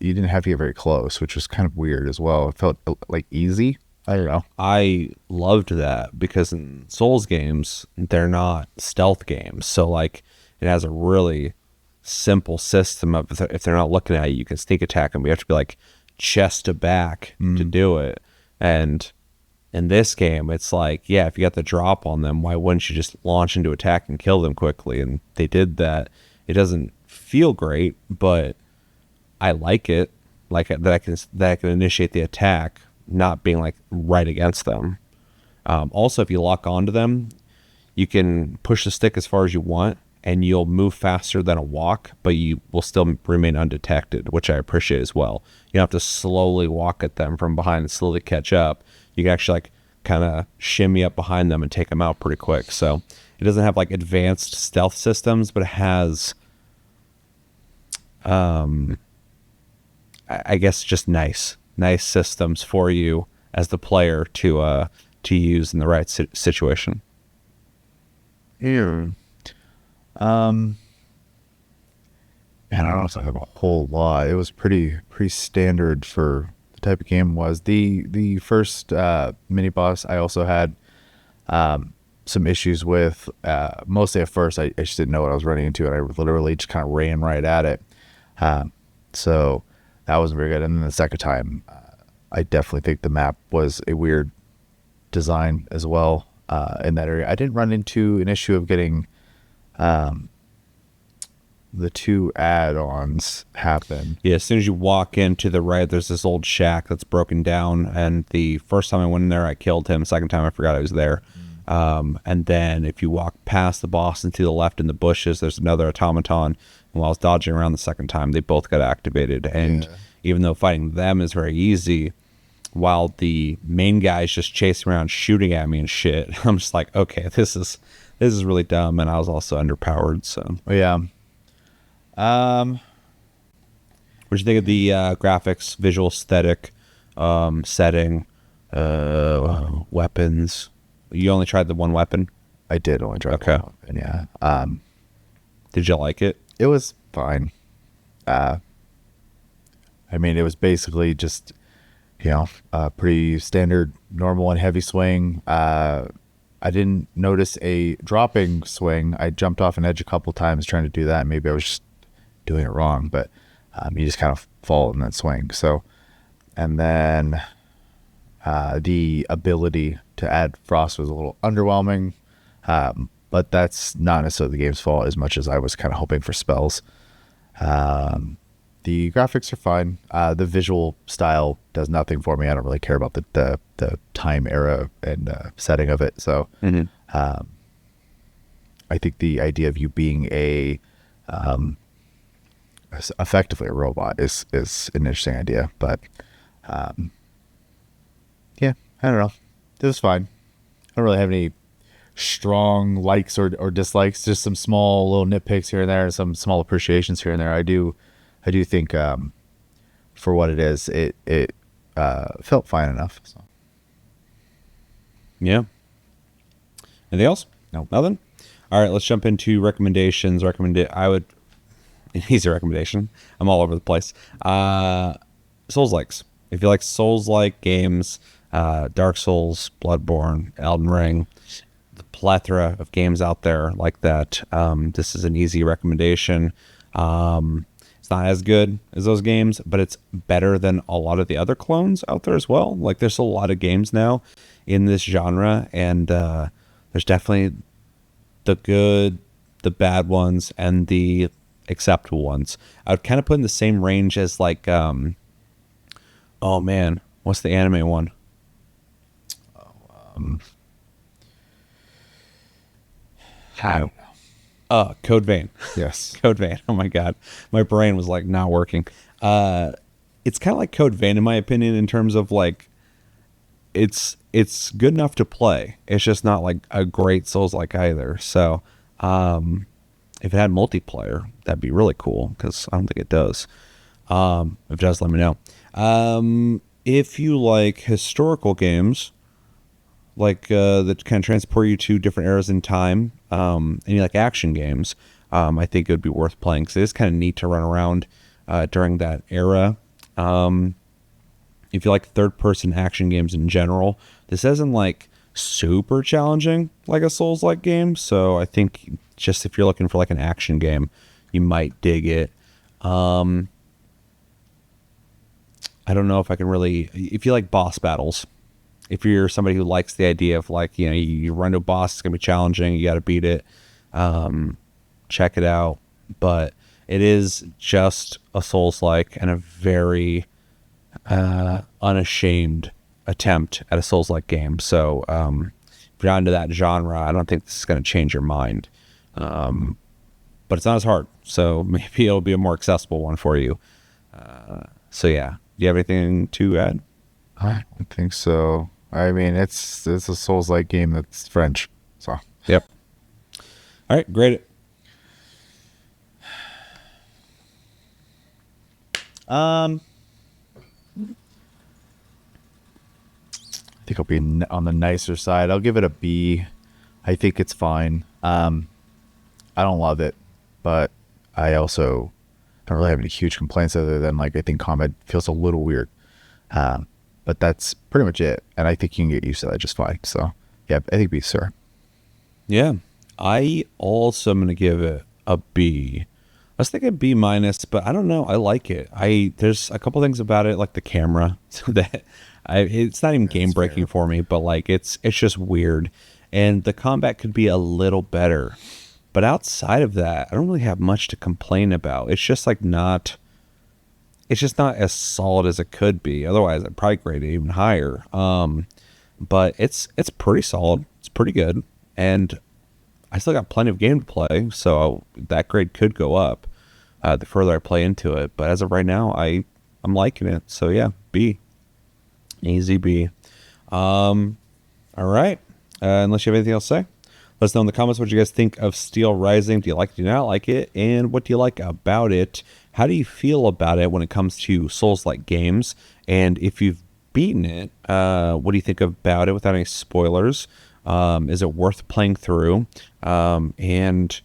didn't have to get very close, which was kind of weird as well. It felt like easy. I don't know. I loved that because in Souls games, they're not stealth games. So like it has a really simple system of if they're not looking at you, you can sneak attack them. We have to be like chest to back to do it. And in this game, it's like, yeah, if you got the drop on them, why wouldn't you just launch into attack and kill them quickly? And they did that. It doesn't feel great, but I like it. Like that I can initiate the attack, not being like right against them. Also, if you lock onto them, you can push the stick as far as you want, and you'll move faster than a walk, but you will still remain undetected, which I appreciate as well. You don't have to slowly walk at them from behind and slowly catch up. You can actually like kind of shimmy up behind them and take them out pretty quick. So it doesn't have like advanced stealth systems, but it has, I guess, just nice systems for you as the player to use in the right situation. Here. Man, I don't know if I have a whole lot. It was pretty standard for the type of game it was. The first mini boss I also had some issues with. Mostly at first, I just didn't know what I was running into, and I literally just kind of ran right at it. So that wasn't very good. And then the second time, I definitely think the map was a weird design as well in that area. I didn't run into an issue of getting the two add-ons happen. Yeah, as soon as you walk into the right, there's this old shack that's broken down, and the first time I went in there, I killed him. Second time, I forgot I was there. And then if you walk past the boss and to the left in the bushes, there's another automaton. And while I was dodging around the second time, they both got activated. And even though fighting them is very easy, while the main guy is just chasing around shooting at me and shit, I'm just like, okay, this is really dumb. And I was also underpowered. So Yeah. what'd you think of the graphics, visual aesthetic, setting, weapons? You only tried the one weapon? I did only try Okay. one weapon, yeah. Did you like it? It was fine. I mean, it was basically just, a pretty standard normal and heavy swing. I didn't notice a dropping swing. I jumped off an edge a couple times trying to do that. Maybe I was just doing it wrong, but you just kind of fall in that swing. So, and then the ability to add frost was a little underwhelming, but that's not necessarily the game's fault as much as I was kind of hoping for spells. The graphics are fine. The visual style does nothing for me. I don't really care about the time era and setting of it. So I think the idea of you being effectively a robot is an interesting idea. But yeah, I don't know. It was fine. I don't really have any strong likes or dislikes. Just some small little nitpicks here and there, some small appreciations here and there. I do think for what it is, it felt fine enough. So. Yeah. Anything else? No. Nothing? All right, let's jump into recommendations. An easy recommendation. I'm all over the place. Souls-likes. If you like Souls-like games, Dark Souls, Bloodborne, Elden Ring, the plethora of games out there like that, this is an easy recommendation. It's not as good as those games, but it's better than a lot of the other clones out there as well. Like, there's a lot of games now in this genre, and there's definitely the good, the bad ones, and the acceptable ones. I would kind of put in the same range as like, oh man, what's the anime one? Code Vein. Yes. Code Vein. Oh my god, my brain was like not working. It's kind of like Code Vein in my opinion, in terms of like, it's good enough to play. It's just not like a great Souls-like either. So if it had multiplayer, that'd be really cool, because I don't think it does. If it does, let me know. If you like historical games, like that kind of transport you to different eras in time, and you like action games, I think it would be worth playing, because it is kind of neat to run around during that era. If you like third-person action games in general, this isn't like super challenging like a Souls-like game, so I think just if you're looking for like an action game, you might dig it. I don't know if I can really... If you like boss battles, if you're somebody who likes the idea of like, you run to a boss, it's going to be challenging, you got to beat it, check it out. But it is just a Souls-like and a very unashamed attempt at a Souls-like game. So if you're not into that genre, I don't think this is going to change your mind. But it's not as hard, so maybe it'll be a more accessible one for you. So yeah, do you have anything to add? I don't think so. I mean, it's a Souls-like game that's French, so. Yep. All right, grade it. I think I'll be on the nicer side. I'll give it a B. I think it's fine. I don't love it, but I also don't really have any huge complaints, other than like, I think combat feels a little weird. But that's pretty much it. And I think you can get used to that just fine. So yeah, I think B, sir. Yeah. I also am going to give it a B. I was thinking B minus, but I don't know. I like it. There's a couple things about it, like the camera, that it's not even game breaking for me, but like it's just weird. And the combat could be a little better. But outside of that, I don't really have much to complain about. It's just like not as solid as it could be. Otherwise, I'd probably grade it even higher. But it's pretty solid. It's pretty good. And I still got plenty of game to play, so that grade could go up the further I play into it. But as of right now, I'm liking it. So yeah, B. Easy B. All right. Unless you have anything else to say, let us know in the comments what you guys think of Steelrising. Do you like it? Do you not like it? And what do you like about it? How do you feel about it when it comes to Souls-like games? And if you've beaten it, what do you think about it without any spoilers? Is it worth playing through? And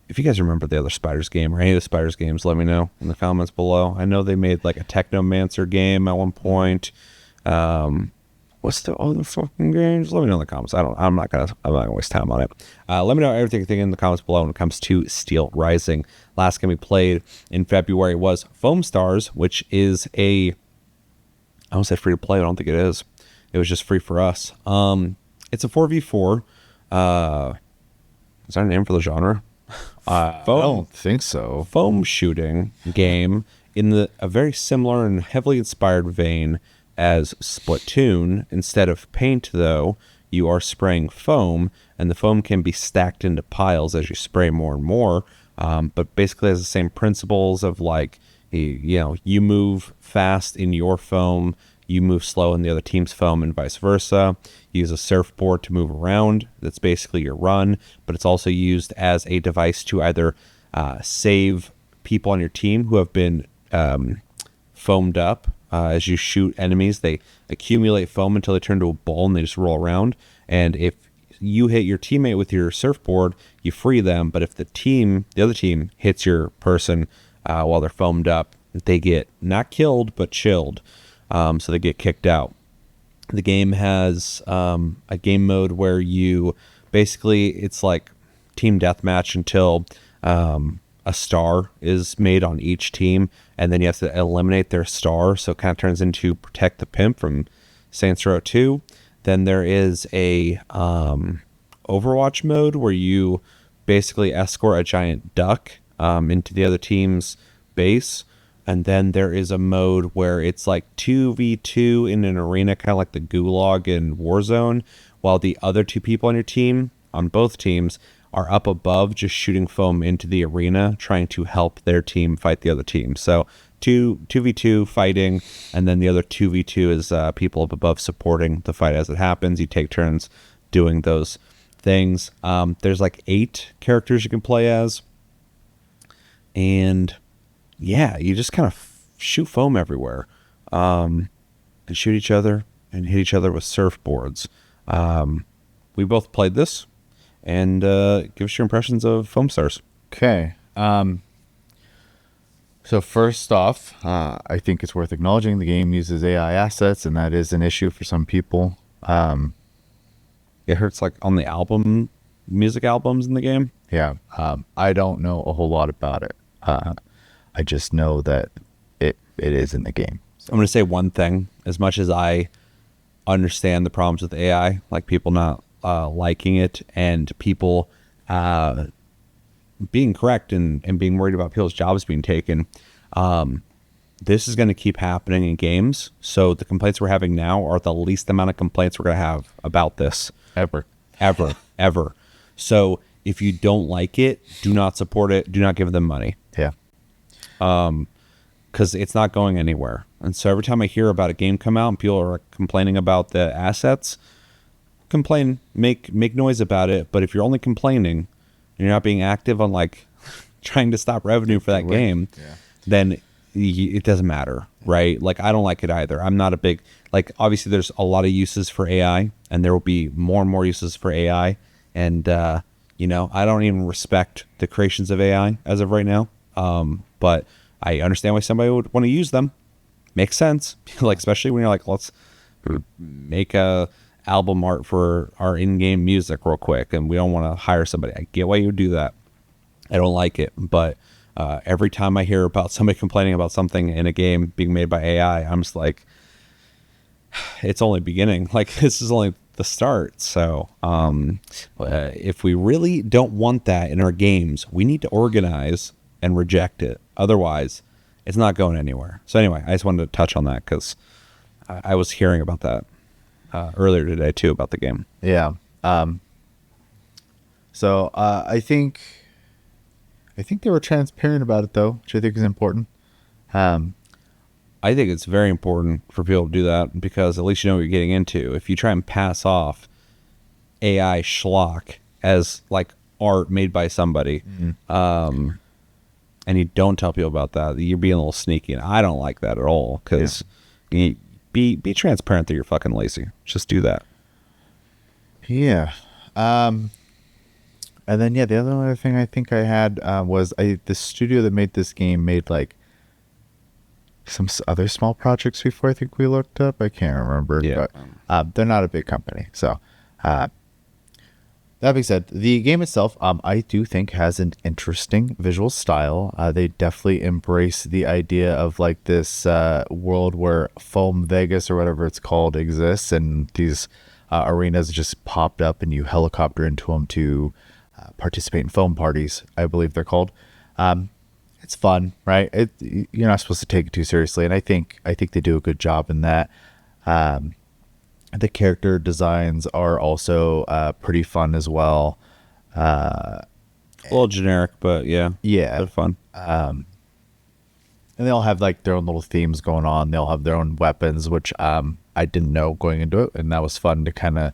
if you guys remember the other Spiders game or any of the Spiders games, let me know in the comments below. I know they made like a Technomancer game at one point. What's the other fucking games? Let me know in the comments. I'm not gonna waste time on it. Let me know everything you think in the comments below when it comes to Steelrising. Last game we played in February was Foamstars, which is I almost said free to play, but I don't think it is. It was just free for us. It's a 4v4. Is that a name for the genre? I don't think so. Foam shooting game in a very similar and heavily inspired vein as Splatoon. Instead of paint, though, you are spraying foam, and the foam can be stacked into piles as you spray more and more. But basically has the same principles of like, you move fast in your foam, you move slow in the other team's foam, and vice versa. You use a surfboard to move around. That's basically your run, but it's also used as a device to either save people on your team who have been foamed up. As you shoot enemies, they accumulate foam until they turn to a ball and they just roll around. And if you hit your teammate with your surfboard, you free them. But if the other team hits your person while they're foamed up, they get not killed, but chilled. So they get kicked out. The game has a game mode where you basically, it's like team deathmatch until a star is made on each team, and then you have to eliminate their star. So it kind of turns into Protect the Pimp from Saints Row 2. Then there is a Overwatch mode where you basically escort a giant duck into the other team's base. And then there is a mode where it's like 2v2 in an arena, kind of like the Gulag in Warzone, while the other two people on your team, on both teams, are up above just shooting foam into the arena, trying to help their team fight the other team. So 2v2 fighting, and then the other 2v2 is people up above supporting the fight as it happens. You take turns doing those things. There's like 8 characters you can play as. And yeah, you just kind of shoot foam everywhere, and shoot each other and hit each other with surfboards. We both played this, and give us your impressions of Foamstars. Okay. So first off, I think it's worth acknowledging the game uses AI assets, and that is an issue for some people. It hurts like on the music albums in the game. Yeah. I don't know a whole lot about it. I just know that it is in the game. I'm going to say one thing. As much as I understand the problems with AI, like people not liking it and people being correct and being worried about people's jobs being taken, this is going to keep happening in games. So the complaints we're having now are the least amount of complaints we're going to have about this. Ever. So if you don't like it, do not support it. Do not give them money. Yeah. Because it's not going anywhere. And so every time I hear about a game come out and people are complaining about the assets, complain, make noise about it. But if you're only complaining and you're not being active on like trying to stop revenue for that game, then it doesn't matter, right? Like I don't like it either. I'm not a big, like obviously there's a lot of uses for AI, and there will be more and more uses for AI. And I don't even respect the creations of AI as of right now. But I understand why somebody would want to use them. Makes sense. Like, especially when you're like, let's make a album art for our in-game music real quick, and we don't want to hire somebody. I get why you would do that. I don't like it, but every time I hear about somebody complaining about something in a game being made by AI, I'm just like, it's only beginning. Like, this is only the start. So if we really don't want that in our games, we need to organize and reject it. Otherwise, it's not going anywhere. So anyway, I just wanted to touch on that because I was hearing about that earlier today too, about the game. Yeah. So I think they were transparent about it though, which I think is important. I think it's very important for people to do that because at least you know what you're getting into. If you try and pass off AI schlock as like art made by somebody, and you don't tell people about that, you're being a little sneaky, and I don't like that at all because be transparent that you're fucking lazy. Just do that. Yeah. And then the other thing I think I had was the studio that made this game made like some other small projects before. I think we looked up. I can't remember. Yeah. But they're not a big company. So that being said, the game itself, I do think has an interesting visual style. They definitely embrace the idea of like this world where Foam Vegas or whatever it's called exists, and these arenas just popped up and you helicopter into them to participate in foam parties, I believe they're called. It's fun, right? You're not supposed to take it too seriously, and I think they do a good job in that. The character designs are also pretty fun as well. A little generic, but yeah, they're fun. And they all have like their own little themes going on. They'll have their own weapons, which I didn't know going into it, and that was fun to kind of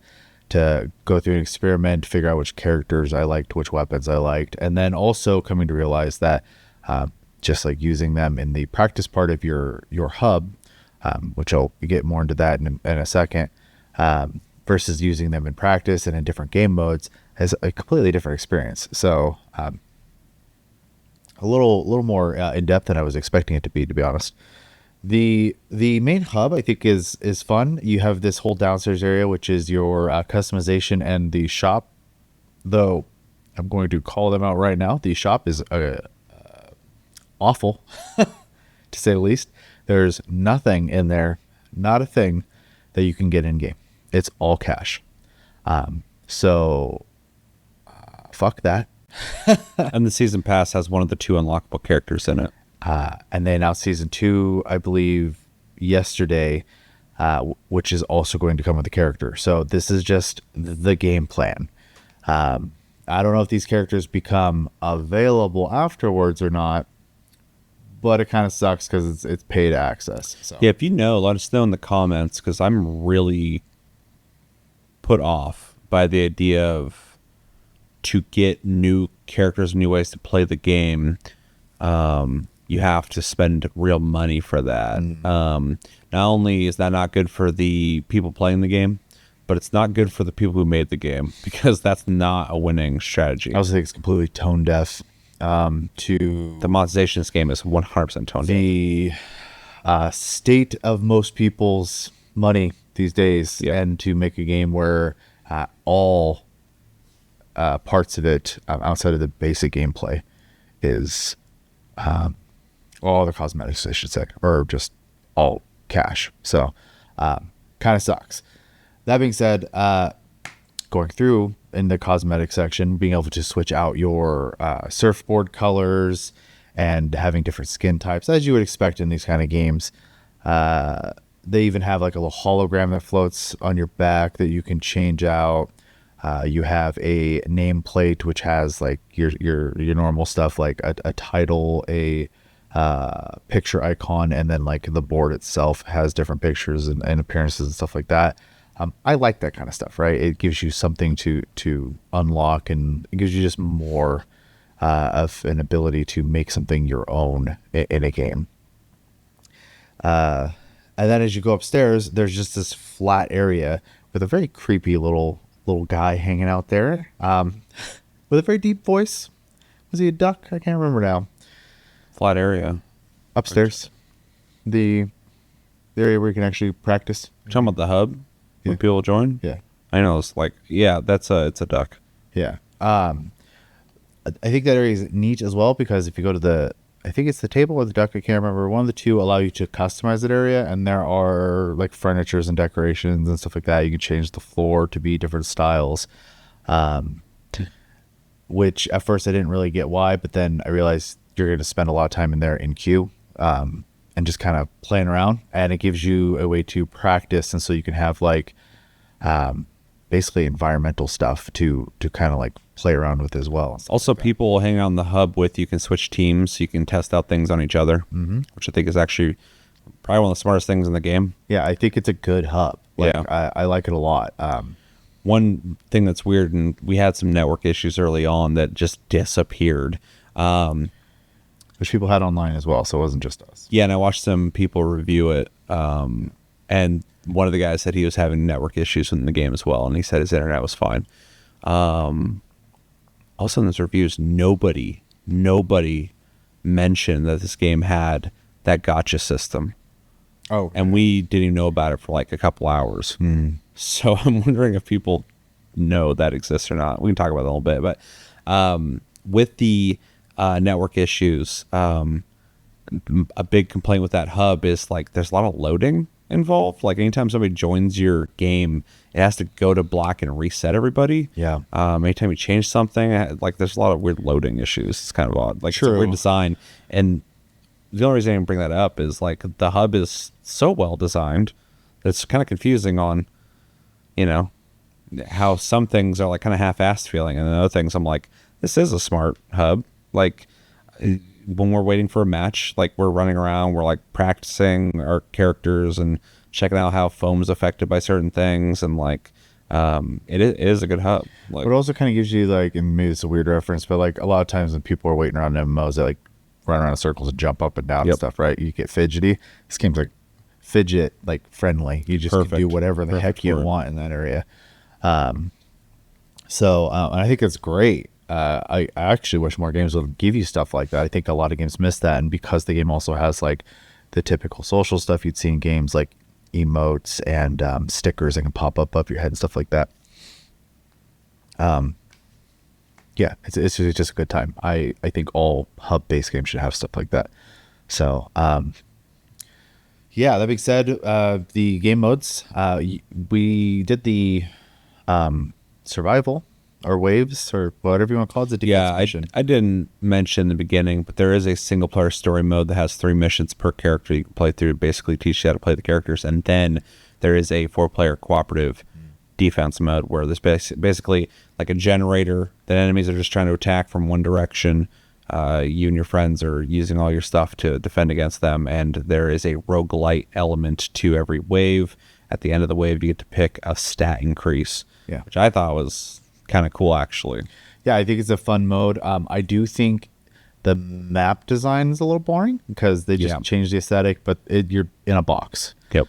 to go through an experiment, figure out which characters I liked, which weapons I liked, and then also coming to realize that just like using them in the practice part of your hub, which I'll get more into that in a second, versus using them in practice and in different game modes is a completely different experience. So a little more in depth than I was expecting it to be honest. The main hub I think is fun. You have this whole downstairs area, which is your customization and the shop. Though I'm going to call them out right now. The shop is awful, to say the least. There's nothing in there, not a thing that you can get in game. It's all cash. So fuck that. And the season pass has one of the 2 unlockable characters in it. And they announced season 2, I believe, yesterday, which is also going to come with the character. So this is just the game plan. I don't know if these characters become available afterwards or not, but it kind of sucks because it's paid access. So. Yeah, if you know, let us know in the comments, because I'm really put off by the idea of to get new characters, new ways to play the game. You have to spend real money for that. Not only is that not good for the people playing the game, but it's not good for the people who made the game, because that's not a winning strategy. I also think it's completely tone deaf. The monetization of this game is 100% tone deaf. The state of most people's money these days, and to make a game where all parts of it outside of the basic gameplay is all the cosmetics, I should say, or just all cash. So kind of sucks. That being said, going through in the cosmetic section, being able to switch out your surfboard colors and having different skin types, as you would expect in these kind of games. They even have like a little hologram that floats on your back that you can change out. You have a nameplate which has like your normal stuff, like a title, a picture icon, and then like the board itself has different pictures and appearances and stuff like that. I like that kind of stuff, right? It gives you something to unlock, and it gives you just more of an ability to make something your own in a game. And then as you go upstairs, there's just this flat area with a very creepy little guy hanging out there with a very deep voice. Was he a duck? I can't remember now. Flat area. Upstairs. The area where you can actually practice. You're talking about the hub? When people join? Yeah. I know, it's like, yeah, it's a duck. Yeah. I think that area is neat as well, because if you go to I think it's the table or the duck, I can't remember. One of the two allow you to customize that area, and there are like furnitures and decorations and stuff like that. You can change the floor to be different styles, which at first I didn't really get why, but then I realized you're going to spend a lot of time in there in queue, and just kind of playing around, and it gives you a way to practice, and so you can have like basically environmental stuff to kind of like play around with as well. Also, people will hang out on the hub with you. Can switch teams, so you can test out things on each other, which I think is actually probably one of the smartest things in the game. Yeah, I think it's a good hub. Like, yeah, I like it a lot. One thing that's weird, and we had some network issues early on that just disappeared. Which people had online as well, so it wasn't just us. Yeah, and I watched some people review it, and one of the guys said he was having network issues in the game as well, and he said his internet was fine. Also in those reviews, nobody mentioned that this game had that gotcha system. Oh. And we didn't even know about it for like a couple hours. So I'm wondering if people know that exists or not. We can talk about that a little bit, but with the network issues, a big complaint with that hub is like there's a lot of loading involved. Like anytime somebody joins your game, it has to go to black and reset everybody. Yeah. Anytime you change something, like there's a lot of weird loading issues. It's kind of odd. Like it's a weird design. And the only reason I bring that up is like the hub is so well designed that it's kind of confusing on, you know, how some things are like kind of half-assed feeling, and then other things I'm like, this is a smart hub. Like when we're waiting for a match, like we're running around, we're like practicing our characters and checking out how foam's affected by certain things, and like it is a good hub. Like, but it also kind of gives you like, and maybe it's a weird reference, but like a lot of times when people are waiting around MMOs, they like run around in circles and jump up and down and stuff, right? You get fidgety. This game's like fidget like friendly. You just can do whatever the heck you want in that area. So and I think it's great. I actually wish more games would give you stuff like that. I think a lot of games miss that, and because the game also has like the typical social stuff you'd see in games, like emotes and stickers that can pop up your head and stuff like that. Yeah, it's just a good time. I think all hub-based games should have stuff like that. So, yeah, that being said, the game modes, we did the survival or waves or whatever you want to call it. I didn't mention in the beginning, but there is a single-player story mode that has 3 missions per character you can play through, basically teach you how to play the characters. And then there is a 4-player cooperative defense mode where there's basically like a generator that enemies are just trying to attack from one direction. You and your friends are using all your stuff to defend against them, and there is a roguelite element to every wave. At the end of the wave, you get to pick a stat increase, which I thought was kind of cool, actually. Yeah, I think it's a fun mode. I do think the map design is a little boring because they just changed the aesthetic, but you're in a box. Yep.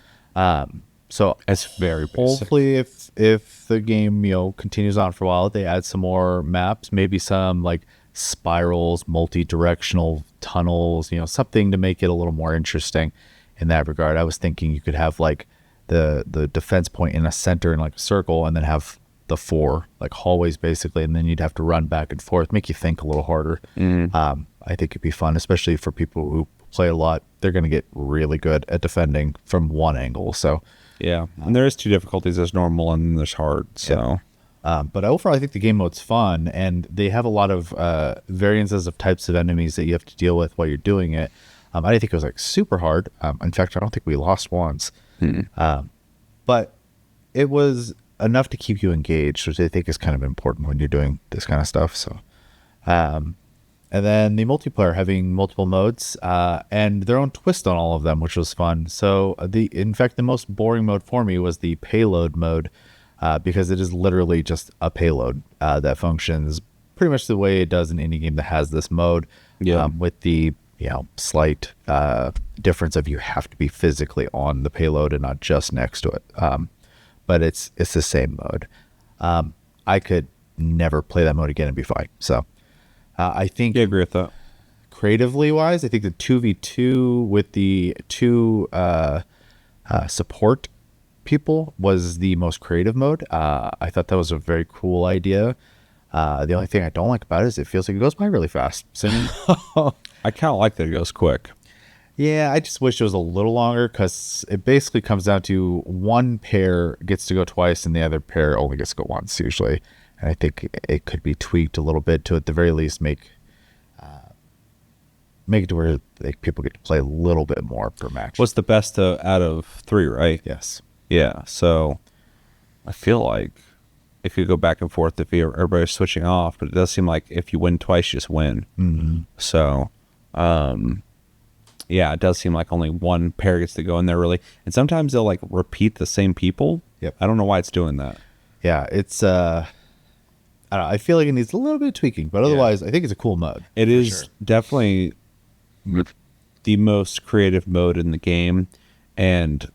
So it's very basic. Hopefully if the game, continues on for a while, they add some more maps, maybe some like spirals, multi-directional tunnels, something to make it a little more interesting in that regard. I was thinking you could have like the defense point in a center in like a circle, and then have the 4 like hallways basically, and then you'd have to run back and forth, make you think a little harder. I think it'd be fun, especially for people who play a lot. They're going to get really good at defending from one angle. So yeah, and there is 2 difficulties. There's normal and there's hard. So but overall I think the game mode's fun, and they have a lot of variances of types of enemies that you have to deal with while you're doing it. I didn't think it was like super hard. In fact, I don't think we lost once. But it was enough to keep you engaged, which I think is kind of important when you're doing this kind of stuff. So and then the multiplayer having multiple modes and their own twist on all of them, which was fun. So in fact, the most boring mode for me was the payload mode, because it is literally just a payload that functions pretty much the way it does in any game that has this mode, with the slight difference of you have to be physically on the payload and not just next to it. But it's the same mode. I could never play that mode again and be fine. So I think I agree with that. Creatively wise, I think the 2v2 with the 2 support people was the most creative mode. I thought that was a very cool idea. The only thing I don't like about it is it feels like it goes by really fast. So, I kind of like that it goes quick. Yeah, I just wish it was a little longer, because it basically comes down to one pair gets to go twice and the other pair only gets to go once usually. And I think it could be tweaked a little bit to, at the very least, make it to where people get to play a little bit more per match. What's the best out of 3, right? Yes. Yeah, so I feel like if you go back and forth, if everybody's switching off, but it does seem like if you win twice, you just win. So, yeah, it does seem like only one pair gets to go in there, really. And sometimes they'll like repeat the same people. Yep. I don't know why it's doing that. Yeah, it's I don't know, I feel like it needs a little bit of tweaking, but otherwise I think it's a cool mode. It is definitely the most creative mode in the game, and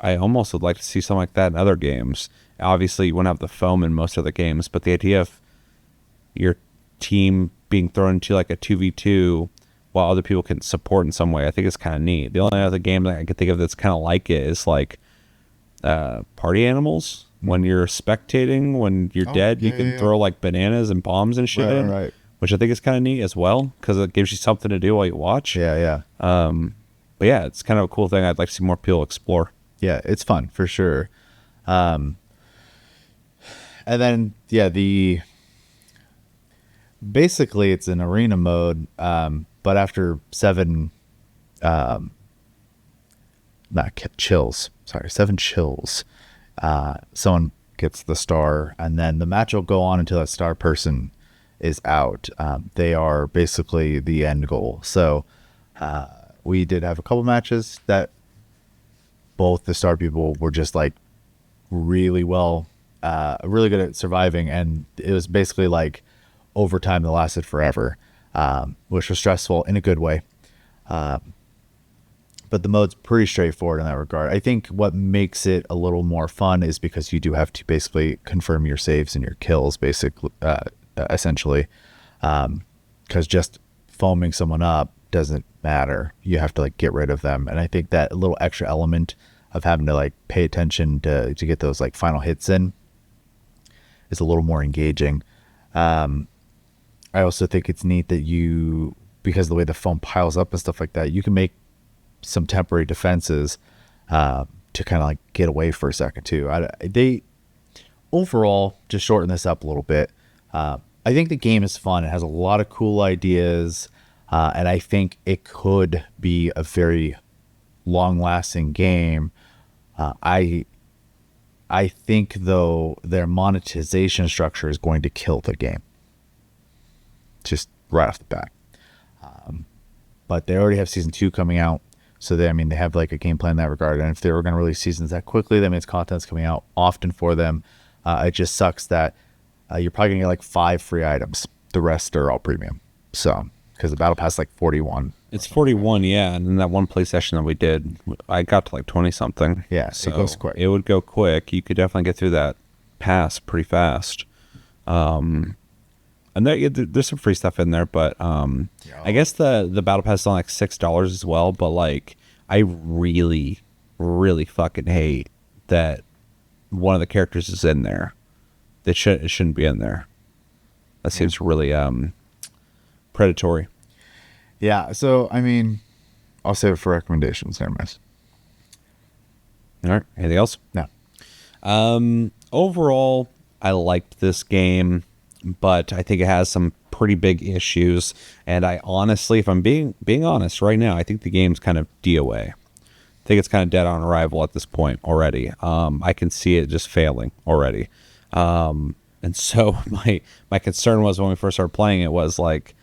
I almost would like to see something like that in other games. Obviously, you wouldn't have the foam in most other games, but the idea of your team being thrown into like a 2v2 while other people can support in some way, I think it's kind of neat. The only other game that I can think of that's kind of like it is like Party Animals. When you're spectating, when you're dead, you can throw like bananas and bombs and shit in, which I think is kind of neat as well, because it gives you something to do while you watch. Yeah. But yeah, it's kind of a cool thing I'd like to see more people explore. Yeah, it's fun for sure. And then basically it's an arena mode, but after 7 chills, someone gets the star, and then the match will go on until that star person is out. They are basically the end goal. So we did have a couple matches that both the star people were just like really good at surviving, and it was basically like overtime that lasted forever, which was stressful in a good way. But the mode's pretty straightforward in that regard. I think what makes it a little more fun is because you do have to basically confirm your saves and your kills, essentially. Because just foaming someone up doesn't matter. You have to like get rid of them. And I think that a little extra element of having to like pay attention to get those like final hits in is a little more engaging. I also think it's neat that because of the way the foam piles up and stuff like that, you can make some temporary defenses to kind of like get away for a second too. They overall, just shorten this up a little bit. I think the game is fun. It has a lot of cool ideas, and I think it could be a very long-lasting game. I think though their monetization structure is going to kill the game, just right off the bat. But they already have season 2 coming out. So they have like a game plan in that regard. And if they were going to release seasons that quickly, that means content's coming out often for them. It just sucks that you're probably going to get like 5 free items. The rest are all premium. So, because the battle pass is like 41. It's 41, yeah. And in that one play session that we did, I got to like 20 something. Yeah, so it goes quick. It would go quick. You could definitely get through that pass pretty fast. And there's some free stuff in there, but I guess the battle pass is on like $6 as well. But like, I really, really fucking hate that one of the characters is in there. It shouldn't be in there. That seems really predatory. Yeah. So I'll save it for recommendations. Never mind. All right. Anything else? No. Overall, I liked this game, but I think it has some pretty big issues. And I honestly, if I'm being honest right now, I think the game's kind of DOA. I think it's kind of dead on arrival at this point already. I can see it just failing already. And so my concern was when we first started playing it was like,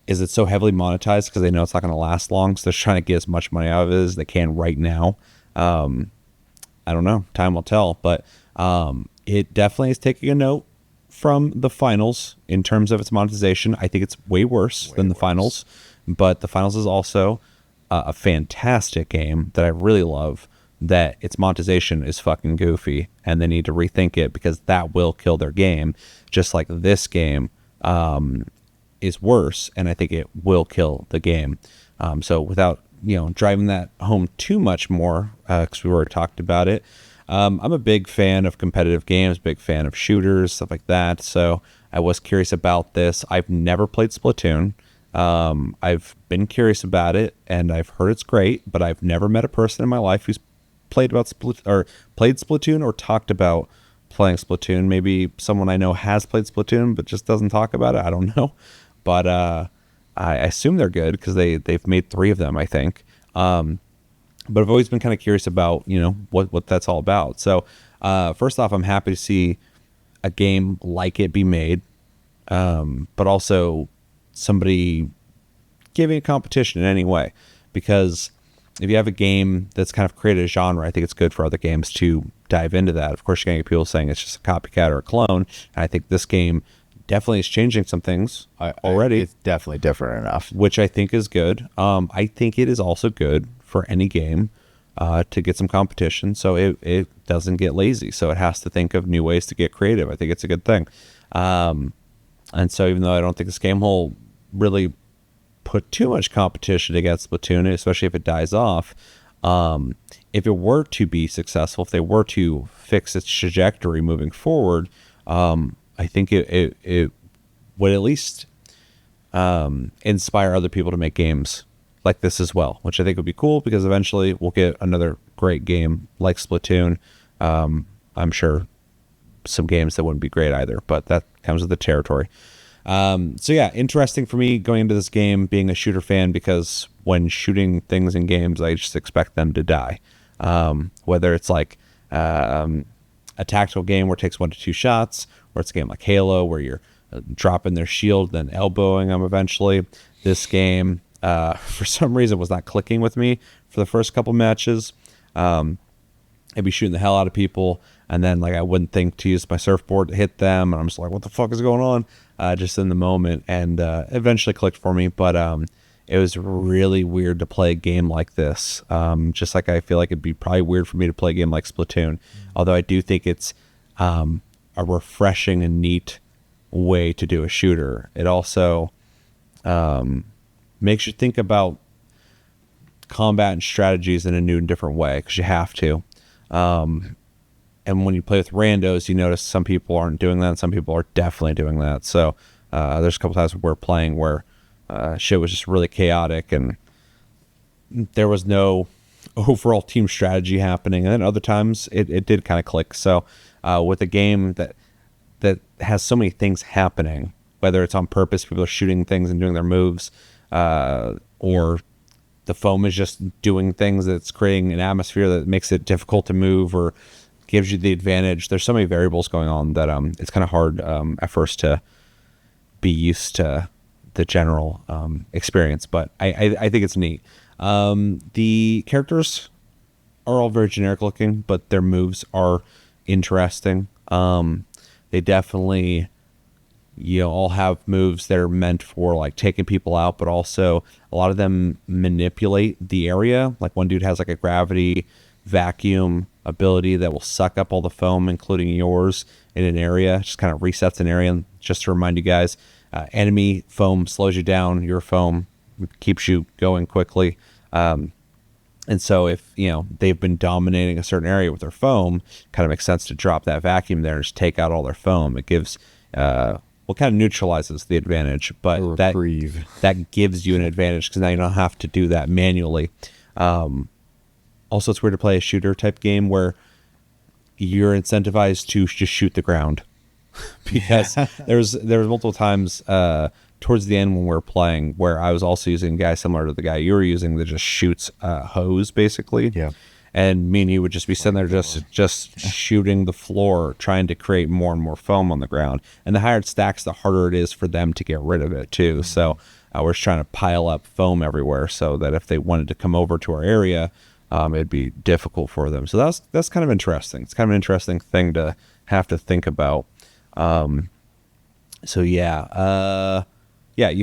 is it so heavily monetized because they know it's not going to last long? So they're trying to get as much money out of it as they can right now. I don't know. Time will tell. But it definitely is taking a note from the finals in terms of its monetization. I think it's way worse than the finals, but the finals is also a fantastic game that I really love, that its monetization is fucking goofy and they need to rethink it because that will kill their game, just like this game is worse, and I think it will kill the game. So without driving that home too much more, because we already talked about it, I'm a big fan of competitive games, big fan of shooters, stuff like that. So I was curious about this. I've never played Splatoon. I've been curious about it, and I've heard it's great, but I've never met a person in my life who's played Splatoon or talked about playing Splatoon. Maybe someone I know has played Splatoon but just doesn't talk about it. I don't know, but I assume they're good because they've made 3 of them, I think. But I've always been kind of curious about what that's all about. So first off, I'm happy to see a game like it be made, but also somebody giving a competition in any way, because if you have a game that's kind of created a genre, I think it's good for other games to dive into that. Of course, you're going to get people saying it's just a copycat or a clone, and I think this game definitely is changing some things already. It's definitely different enough, which I think is good. I think it is also good for any game to get some competition, so it doesn't get lazy, so it has to think of new ways to get creative. I think it's a good thing. And so even though I don't think this game will really put too much competition against Splatoon, especially if it dies off, if it were to be successful, if they were to fix its trajectory moving forward, I think it would at least inspire other people to make games like this as well, which I think would be cool, because eventually we'll get another great game like Splatoon. I'm sure some games that wouldn't be great either, but that comes with the territory. So yeah, interesting for me going into this game, being a shooter fan, because when shooting things in games, I just expect them to die. Whether it's like a tactical game where it takes 1 to 2 shots, or it's a game like Halo where you're dropping their shield, then elbowing them eventually. This game, for some reason, was not clicking with me for the first couple matches. I'd be shooting the hell out of people, and then like I wouldn't think to use my surfboard to hit them, and I'm just like, what the fuck is going on? Just in the moment, and eventually clicked for me. But it was really weird to play a game like this. Just like I feel like it'd be probably weird for me to play a game like Splatoon, although I do think it's a refreshing and neat way to do a shooter. It also makes you think about combat and strategies in a new and different way, because you have to. And when you play with randos, you notice some people aren't doing that, and some people are definitely doing that. So there's a couple times we're playing where shit was just really chaotic, and there was no overall team strategy happening. And then other times it did kind of click. So with a game that has so many things happening, whether it's on purpose, people are shooting things and doing their moves, or the foam is just doing things that's creating an atmosphere that makes it difficult to move or gives you the advantage. There's so many variables going on that it's kind of hard at first to be used to the general experience, but I think it's neat. The characters are all very generic looking, but their moves are interesting. They definitely, all have moves that are meant for like taking people out, but also a lot of them manipulate the area. Like one dude has like a gravity vacuum ability that will suck up all the foam, including yours, in an area. Just kind of resets an area. And just to remind you guys, enemy foam slows you down. Your foam keeps you going quickly. And so if, they've been dominating a certain area with their foam, kind of makes sense to drop that vacuum there and just take out all their foam. It gives, kind of neutralizes the advantage, but that gives you an advantage because now you don't have to do that manually. Also, it's weird to play a shooter type game where you're incentivized to just shoot the ground because there was multiple times towards the end when we were playing where I was also using a guy similar to the guy you were using that just shoots hose basically. Yeah. And me and you would just be sitting there just shooting the floor, trying to create more and more foam on the ground. And the higher it stacks, the harder it is for them to get rid of it too. So we're just trying to pile up foam everywhere so that if they wanted to come over to our area, it'd be difficult for them. So that's kind of interesting. It's kind of an interesting thing to have to think about. You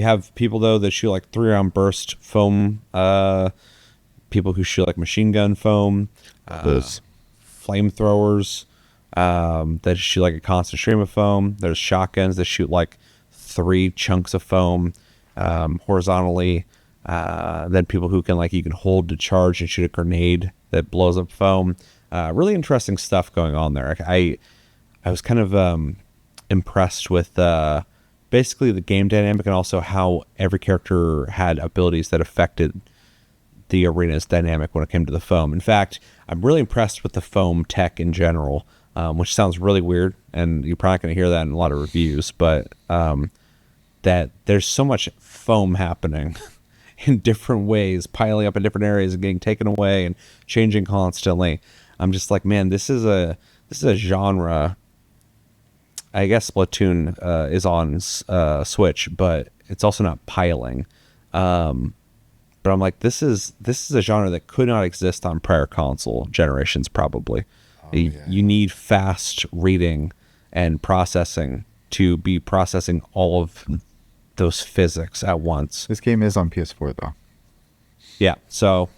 have people though that shoot like 3-round burst foam, people who shoot like machine gun foam, flamethrowers that shoot like a constant stream of foam. There's shotguns that shoot like 3 chunks of foam horizontally. Then people who can you can hold to charge and shoot a grenade that blows up foam. Really interesting stuff going on there. I was kind of impressed with basically the game dynamic and also how every character had abilities that affected the arena's dynamic when it came to the foam. In fact, I'm really impressed with the foam tech in general, which sounds really weird, and you're probably not going to hear that in a lot of reviews, but that there's so much foam happening in different ways, piling up in different areas and getting taken away and changing constantly. I'm just like, man, this is a genre. I guess Splatoon is on Switch, but it's also not piling. But I'm like, this is a genre that could not exist on prior console generations, probably. You need fast reading and processing to be processing all of those physics at once. This game is on PS4 though. Yeah, so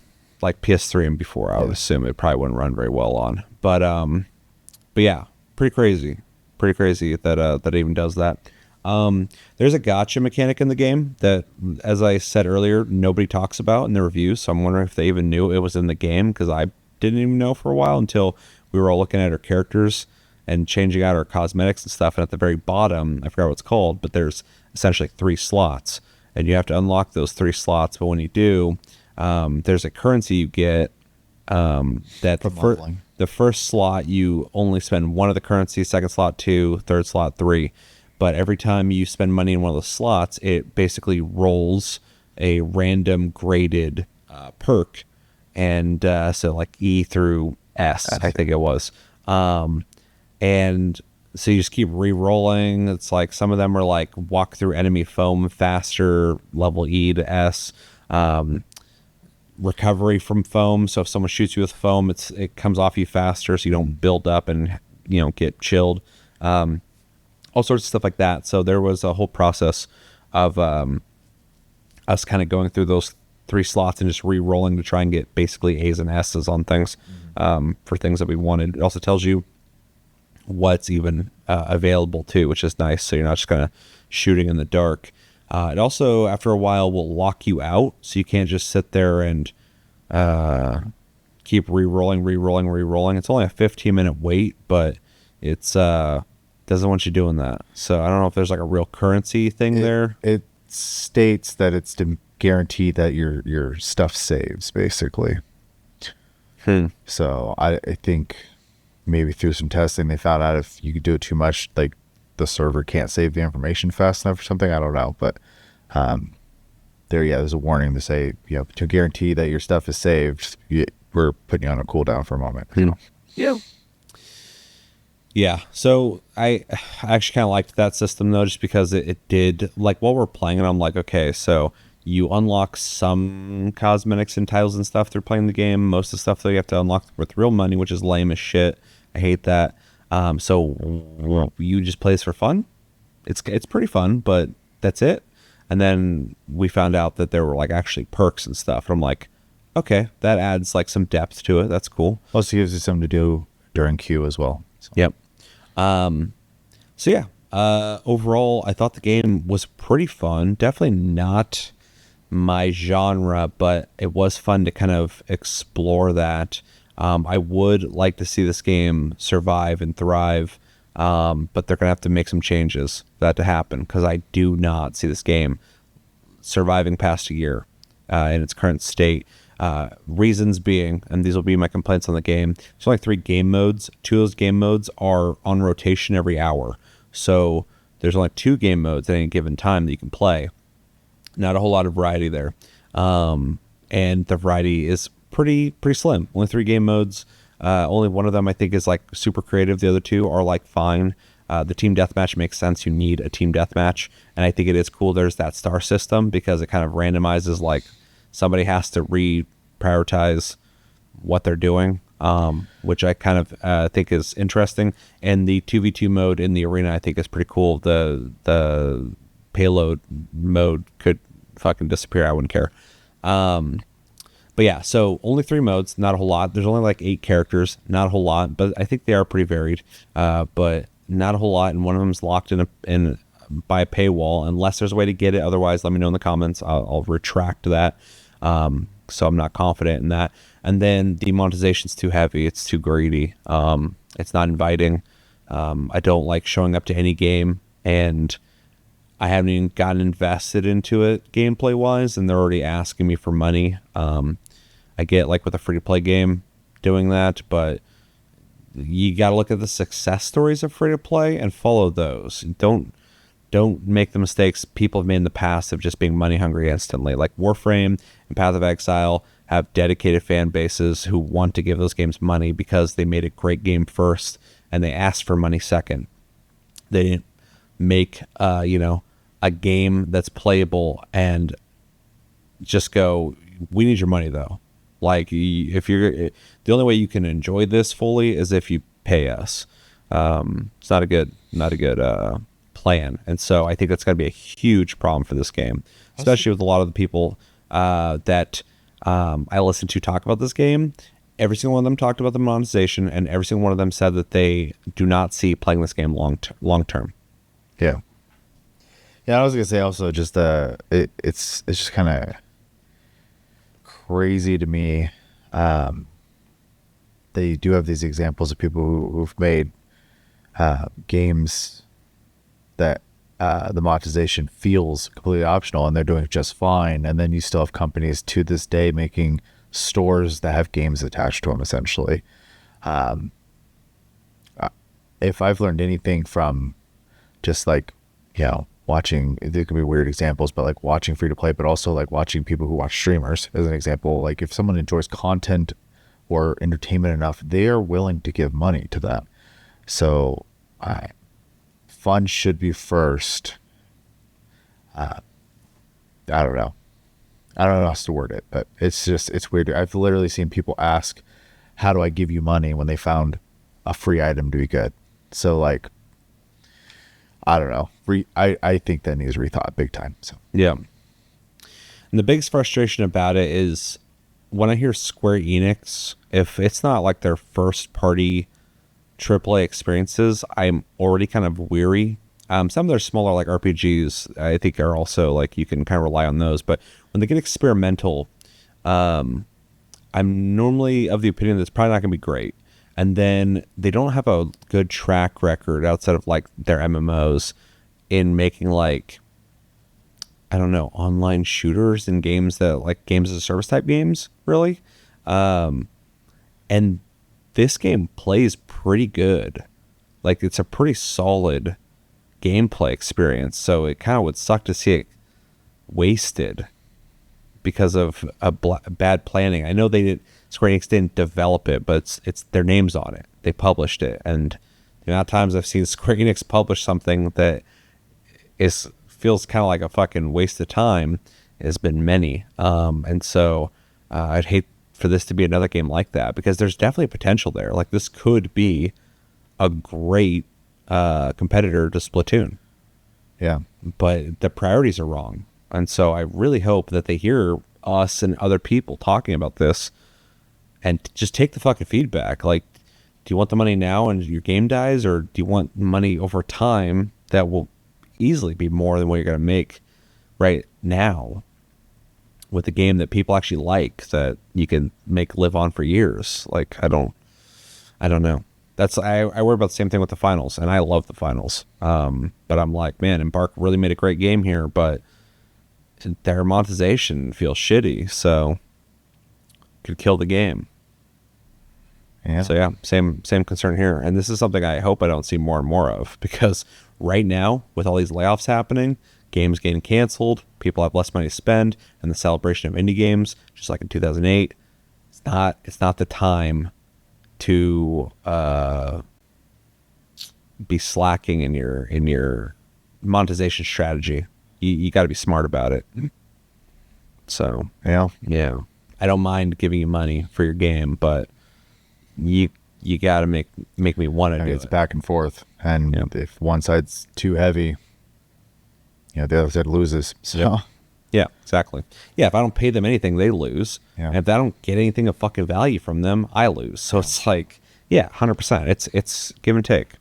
like PS3 and before, I would assume it probably wouldn't run very well on. But yeah, pretty crazy that it even does that. There's a gotcha mechanic in the game that, as I said earlier, nobody talks about in the reviews. So I'm wondering if they even knew it was in the game, because I didn't even know for a while until we were all looking at our characters and changing out our cosmetics and stuff. And at the very bottom, I forgot what it's called, but there's essentially 3 slots, and you have to unlock those 3 slots. But when you do, there's a currency you get that From leveling. the first slot you only spend one of the currencies, second slot 2, third slot 3. But every time you spend money in one of the slots, it basically rolls a random graded perk, and so like E through S, I think it was. And so you just keep re-rolling. It's like some of them are like walk through enemy foam faster, level E to S. Recovery from foam. So if someone shoots you with foam, it comes off you faster, so you don't build up and get chilled. All sorts of stuff like that. So there was a whole process of us kind of going through those 3 slots and just re-rolling to try and get basically A's and S's on things, for things that we wanted. It also tells you what's even available too, which is nice. So you're not just kind of shooting in the dark. It also, after a while, will lock you out, so you can't just sit there and keep re-rolling. It's only a 15-minute wait, but it's doesn't want you doing that. So I don't know if there's like a real currency thing there. It states that it's to guarantee that your stuff saves, basically. So I think maybe through some testing they found out if you do it too much, like the server can't save the information fast enough or something. I don't know, but there's a warning to say, to guarantee that your stuff is saved, we're putting you on a cooldown for a moment. Yeah, so I actually kind of liked that system though, just because it did, like, while we're playing it, I'm like, okay, so you unlock some cosmetics and titles and stuff through playing the game. Most of the stuff that you have to unlock with real money, which is lame as shit. I hate that. So you just play this for fun. It's pretty fun, but that's it. And then we found out that there were like actually perks and stuff. And I'm like, okay, that adds like some depth to it. That's cool. Also gives you something to do during queue as well. So. Yep. So yeah, overall, I thought the game was pretty fun. Definitely not my genre, but it was fun to kind of explore that. I would like to see this game survive and thrive, but they're going to have to make some changes for that to happen, because I do not see this game surviving past a year in its current state. Reasons being, and these will be my complaints on the game, there's only 3 game modes. 2 of those game modes are on rotation every hour. So there's only 2 game modes at any given time that you can play. Not a whole lot of variety there. And the variety is pretty slim. Only 3 game modes. Only one of them I think is like super creative. The other 2 are like fine. The team deathmatch makes sense. You need a team deathmatch. And I think it is cool there's that star system, because it kind of randomizes, like, somebody has to reprioritize what they're doing, which I kind of think is interesting. And the 2v2 mode in the arena I think is pretty cool. The payload mode could fucking disappear. I wouldn't care. But yeah, so only 3 modes, not a whole lot. There's only like 8 characters, not a whole lot, but I think they are pretty varied. But not a whole lot, and one of them is locked in by a paywall, unless there's a way to get it. Otherwise, let me know in the comments. I'll retract that. So I'm not confident in that. And then the monetization's too heavy. It's too greedy. It's not inviting. I don't like showing up to any game, and I haven't even gotten invested into it gameplay wise, and they're already asking me for money. I get, like, with a free-to-play game doing that, but you got to look at the success stories of free-to-play and follow those. Don't make the mistakes people have made in the past of just being money hungry instantly. Like Warframe and Path of Exile have dedicated fan bases who want to give those games money because they made a great game first and they asked for money second. They didn't make a game that's playable and just go, we need your money though. Like, if the only way you can enjoy this fully is if you pay us. It's not a good plan. And so I think that's going to be a huge problem for this game, especially with a lot of the people that I listened to talk about this game. Every single one of them talked about the monetization, and every single one of them said that they do not see playing this game long term. Yeah. Yeah, I was gonna say also just it's just kind of crazy to me. They do have these examples of people who've made games that the monetization feels completely optional, and they're doing just fine. And then you still have companies to this day making stores that have games attached to them, essentially. If I've learned anything from just like, watching, there could be weird examples, but like watching free to play, but also like watching people who watch streamers as an example, like if someone enjoys content or entertainment enough, they are willing to give money to that. So fun should be first. I don't know. I don't know how else to word it, but it's weird. I've literally seen people ask, how do I give you money, when they found a free item to be good? So like, I don't know. I think that needs rethought big time. So yeah. And the biggest frustration about it is when I hear Square Enix, if it's not like their first party AAA experiences, I'm already kind of weary. Some of their smaller like RPGs, I think are also like you can kind of rely on those. But when they get experimental, I'm normally of the opinion that it's probably not going to be great. And then they don't have a good track record outside of like their MMOs in making like, I don't know, online shooters and games that like games as a service type games, really. And this game plays pretty good. Like it's a pretty solid gameplay experience. So it kind of would suck to see it wasted because of bad planning. I know Square Enix didn't develop it, but it's their names on it. They published it, and the amount of times I've seen Square Enix publish something that feels kind of like a fucking waste of time has been many. And so I'd hate for this to be another game like that, because there's definitely potential there. Like this could be a great competitor to Splatoon. yeah, But the priorities are wrong. And so I really hope that they hear us and other people talking about this and just take the fucking feedback. Like, do you want the money now and your game dies, or do you want money over time that will easily be more than what you're going to make right now with a game that people actually like, that you can make live on for years? Like, I don't know. I worry about the same thing with the finals, and I love the finals. But I'm like, man, Embark really made a great game here, but their monetization feels shitty, so could kill the game. yeah. So yeah, same concern here. And this is something I hope I don't see more and more of, because right now, with all these layoffs happening, games getting canceled, people have less money to spend, and the celebration of indie games, just like in 2008, it's not the time to be slacking in your monetization strategy. You got to be smart about it. So Yeah. I don't mind giving you money for your game, but you got to make me want to do It's it. back and forth, and if one side's too heavy, the other side loses. So Yeah, exactly. Yeah, if I don't pay them anything, they lose. Yeah. And if I don't get anything of fucking value from them, I lose. So it's like, 100%. It's give and take.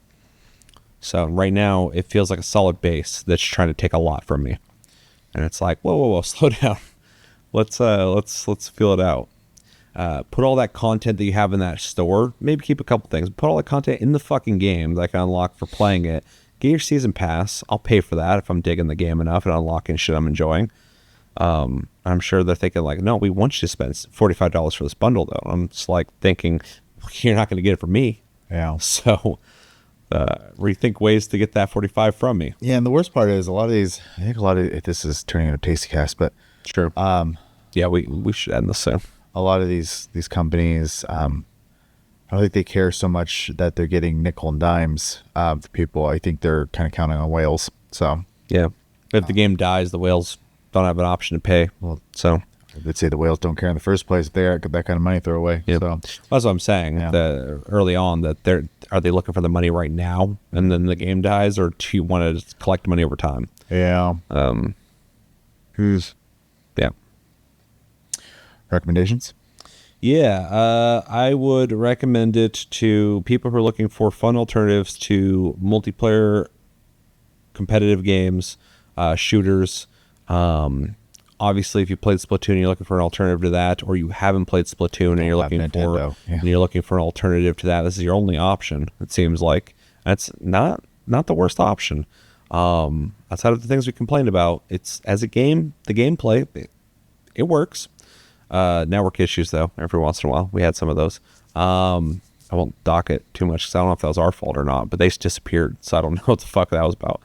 So right now, it feels like a solid base that's trying to take a lot from me. And it's like, whoa, slow down. Let's feel it out. Put all that content that you have in that store. Maybe keep a couple things. Put all that content in the fucking game that I can unlock for playing it. Get your season pass. I'll pay for that if I'm digging the game enough and unlocking shit I'm enjoying. I'm sure they're thinking like, no, we want you to spend $45 for this bundle though. I'm just like thinking, you're not going to get it from me. yeah. So rethink ways to get that 45 from me. Yeah, and the worst part is this is turning into a tasty cast, but Sure. Yeah, we should end this soon. a lot of these companies, I don't think they care so much that they're getting nickel and dimes for people. I think they're kind of counting on whales. So Yeah. If the game dies, the whales don't have an option to pay. Well, So they'd say the whales don't care in the first place. If they got that kind of money to throw away. Yep. So that's what I'm saying. Yeah. Early on, that are they looking for the money right now and then the game dies, or do you want to collect money over time? yeah. Yeah. Recommendations? Yeah, I would recommend it to people who are looking for fun alternatives to multiplayer competitive games, shooters. Obviously, if you played Splatoon, you're looking for an alternative to that, or you haven't played Splatoon and you're have looking Nintendo, yeah. and you're looking for an alternative to that. This is your only option. It seems like that's not the worst option. Outside of the things we complained about, it's as a game, the gameplay it works. Network issues, though, every once in a while. We had some of those. I won't dock it too much because I don't know if that was our fault or not, but they just disappeared, so I don't know what the fuck that was about.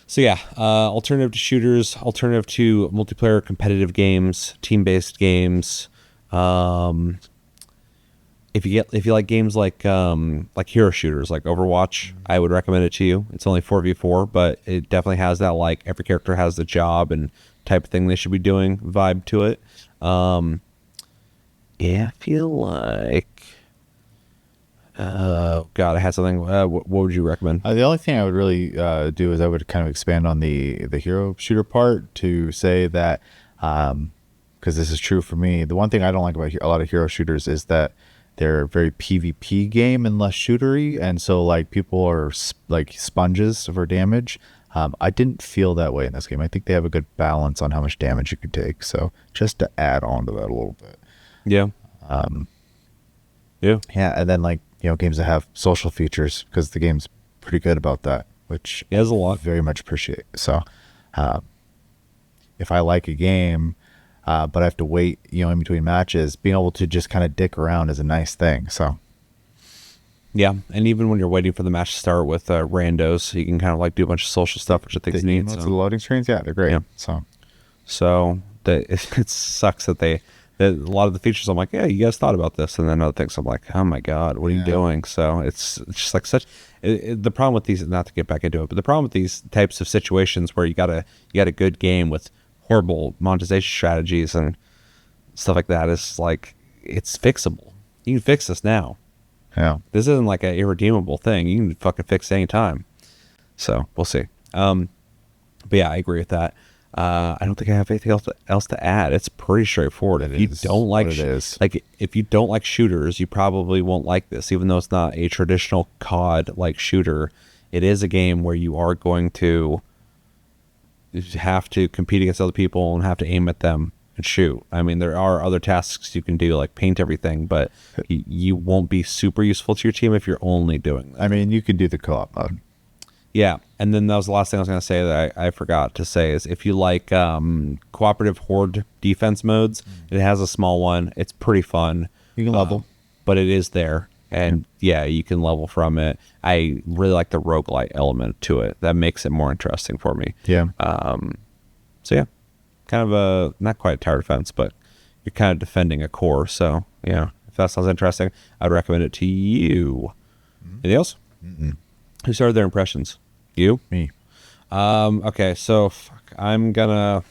So yeah, alternative to shooters, alternative to multiplayer competitive games, team-based games. If you like games like hero shooters like Overwatch, I would recommend it to you. It's only 4v4, but it definitely has that like every character has the job and type of thing they should be doing vibe to it. Yeah, I feel like God, I had something. What would you recommend? The only thing I would really do is I would kind of expand on the hero shooter part to say that, because this is true for me, the one thing I don't like about a lot of hero shooters is that they're very PvP game and less shootery, and so like people are like sponges for damage. I didn't feel that way in this game. I think they have a good balance on how much damage you can take. So just to add on to that a little bit. Yeah. Yeah. Yeah, and then like, you know, games that have social features, because the game's pretty good about that, which It has a lot. very much appreciate. So if I like a game, but I have to wait, you know, in between matches, being able to just kind of dick around is a nice thing. So Yeah, and even when you're waiting for the match to start with randos, you can kind of like do a bunch of social stuff, which I think is neat. the loading screens, yeah, they're great. Yeah. So It sucks that a lot of the features I'm like, yeah, you guys thought about this, and then other things I'm like, oh my god, what are you doing? So it's just like the problem with these, not to get back into it, but the problem with these types of situations where you got a good game with horrible monetization strategies and stuff like that is like, it's fixable. You can fix this now. yeah. This isn't like an irredeemable thing. You can fucking fix it anytime. So we'll see. But yeah, I agree with that. I don't think I have anything else to add. It's pretty straightforward. If you don't like if you don't like shooters, you probably won't like this. Even though it's not a traditional COD like shooter, it is a game where you are going to have to compete against other people and have to aim at them and shoot. I mean, there are other tasks you can do, like paint everything, but you won't be super useful to your team if you're only doing that. I mean, you could do the co-op mode. Yeah, and then that was the last thing I was going to say that I forgot to say is if you like cooperative horde defense modes, it has a small one. It's pretty fun. You can level. But it is there. And yeah, you can level from it. I really like the roguelite element to it. That makes it more interesting for me. Yeah. So yeah, kind of a, not quite a tower defense, but you're kind of defending a core. So yeah, if that sounds interesting, I'd recommend it to you. Anything else? Who started their impressions? You? Me. Okay, so I'm gonna,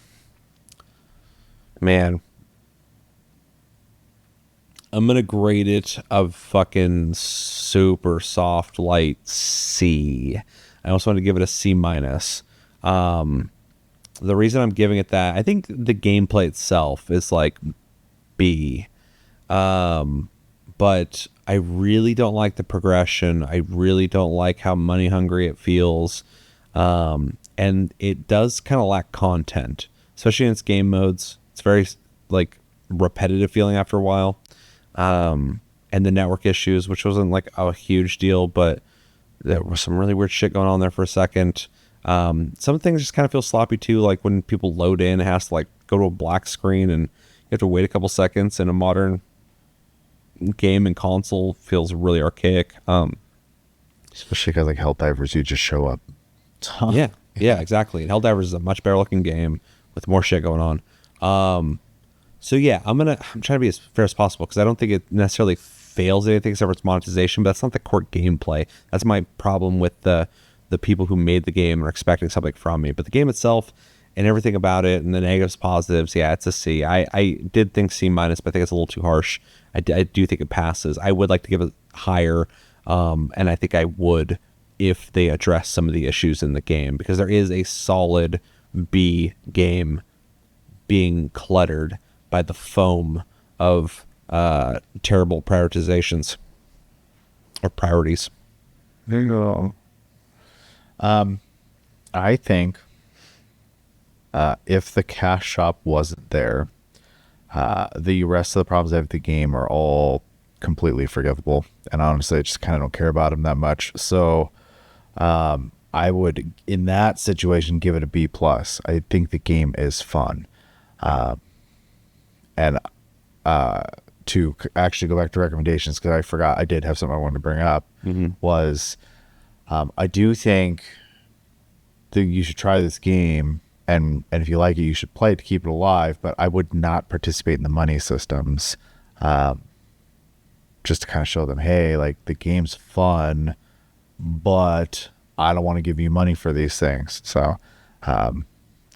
I'm gonna grade it a fucking super soft light C. I also want to give it a C minus. The reason I'm giving it that, I think the gameplay itself is like B. But I really don't like the progression. I really don't like how money hungry it feels. And it does kind of lack content, especially in its game modes. It's very like repetitive feeling after a while. And the network issues, which wasn't like a huge deal, but there was some really weird shit going on there for a second. Some things just kind of feel sloppy too. Like when people load in, it has to like go to a black screen and you have to wait a couple seconds. In a modern game and console feels really archaic. Especially because like Helldivers, you just show up. Yeah, exactly. And Helldivers is a much better looking game with more shit going on. So yeah, I'm trying to be as fair as possible because I don't think it necessarily fails at anything except for its monetization, but that's not the core gameplay. That's my problem with the people who made the game and are expecting something from me. But the game itself and everything about it and the negatives, positives, yeah, it's a C. I did think C minus, but I think it's a little too harsh. I do think it passes. I would like to give it higher, and I think I would if they address some of the issues in the game, because there is a solid B game being cluttered by the foam of terrible prioritizations or priorities. There you go. I think if the cash shop wasn't there, the rest of the problems I have with the game are all completely forgivable. And honestly, I just kind of don't care about them that much. So I would, in that situation, give it a B plus. I think the game is fun. And to actually go back to recommendations, because I forgot I did have something I wanted to bring up, was I do think that you should try this game, and if you like it, you should play it to keep it alive, but I would not participate in the money systems, just to kind of show them, hey, like, the game's fun, but I don't want to give you money for these things. So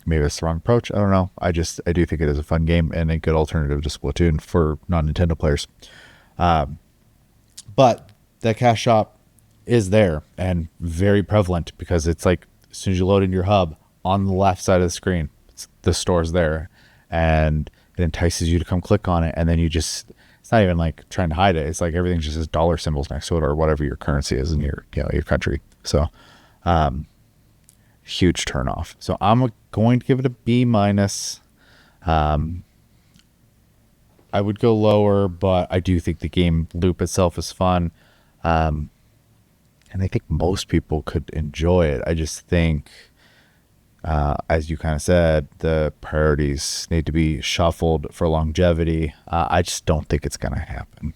maybe that's the wrong approach. I don't know. I do think it is a fun game and a good alternative to Splatoon for non-Nintendo players. But that cash shop is there and very prevalent, because it's like, as soon as you load in your hub, on the left side of the screen, the store's there, and it entices you to come click on it, and then it's not even like trying to hide it. It's like everything just has dollar symbols next to it, or whatever your currency is in your country. So huge turnoff. So I'm going to give it a B-. I would go lower, but I do think the game loop itself is fun. And I think most people could enjoy it. I just think, as you kind of said, the priorities need to be shuffled for longevity. I just don't think it's going to happen.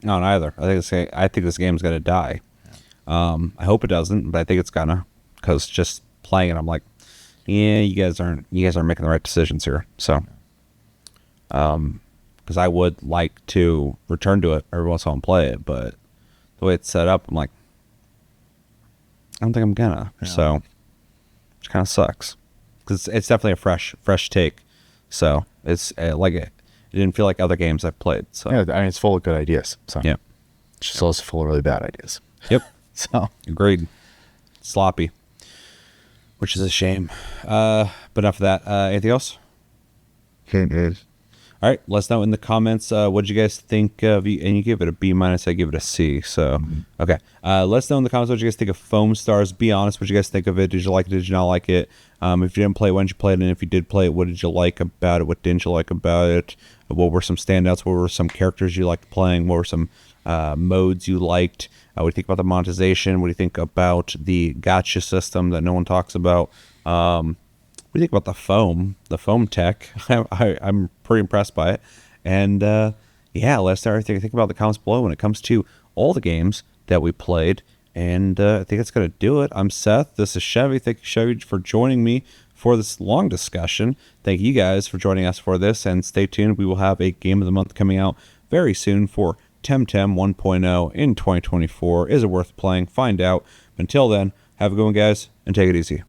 No, neither. I think this game's going to die. I hope it doesn't, but I think it's gonna, because just playing it, I'm like, yeah, you guys aren't making the right decisions here. So, because I would like to return to it every once in a while and play it, but the way it's set up, I'm like, I don't think I'm gonna. Yeah. So, which kind of sucks, because it's definitely a fresh take. So it's like it didn't feel like other games I've played. So yeah, I mean, it's full of good ideas. So yeah, it's just also full of really bad ideas. Yep. So agreed. Sloppy, which is a shame. But enough of that. Anything else? Okay, dude. All right, let us know in the comments what did you guys think of, and you give it a B-. I give it a C. So okay, let us know in the comments what you guys think of Foamstars. Be honest, what you guys think of it. Did you like it? Did you not like it? If you didn't play it, when did you play it? And if you did play it, what did you like about it? What didn't you like about it? What were some standouts? What were some characters you liked playing? What were some modes you liked? What do you think about the monetization? What do you think about the gacha system that no one talks about? What do you think about the foam tech? I'm pretty impressed by it. And yeah, let us know everything you think about the comments below when it comes to all the games that we played. And I think that's going to do it. I'm Seth. This is Chevy. Thank you, Chevy, for joining me for this long discussion. Thank you guys for joining us for this. And stay tuned. We will have a Game of the Month coming out very soon for Temtem 1.0 in 2024. Is it worth playing? Find out. Until then, have a good one, guys, and take it easy.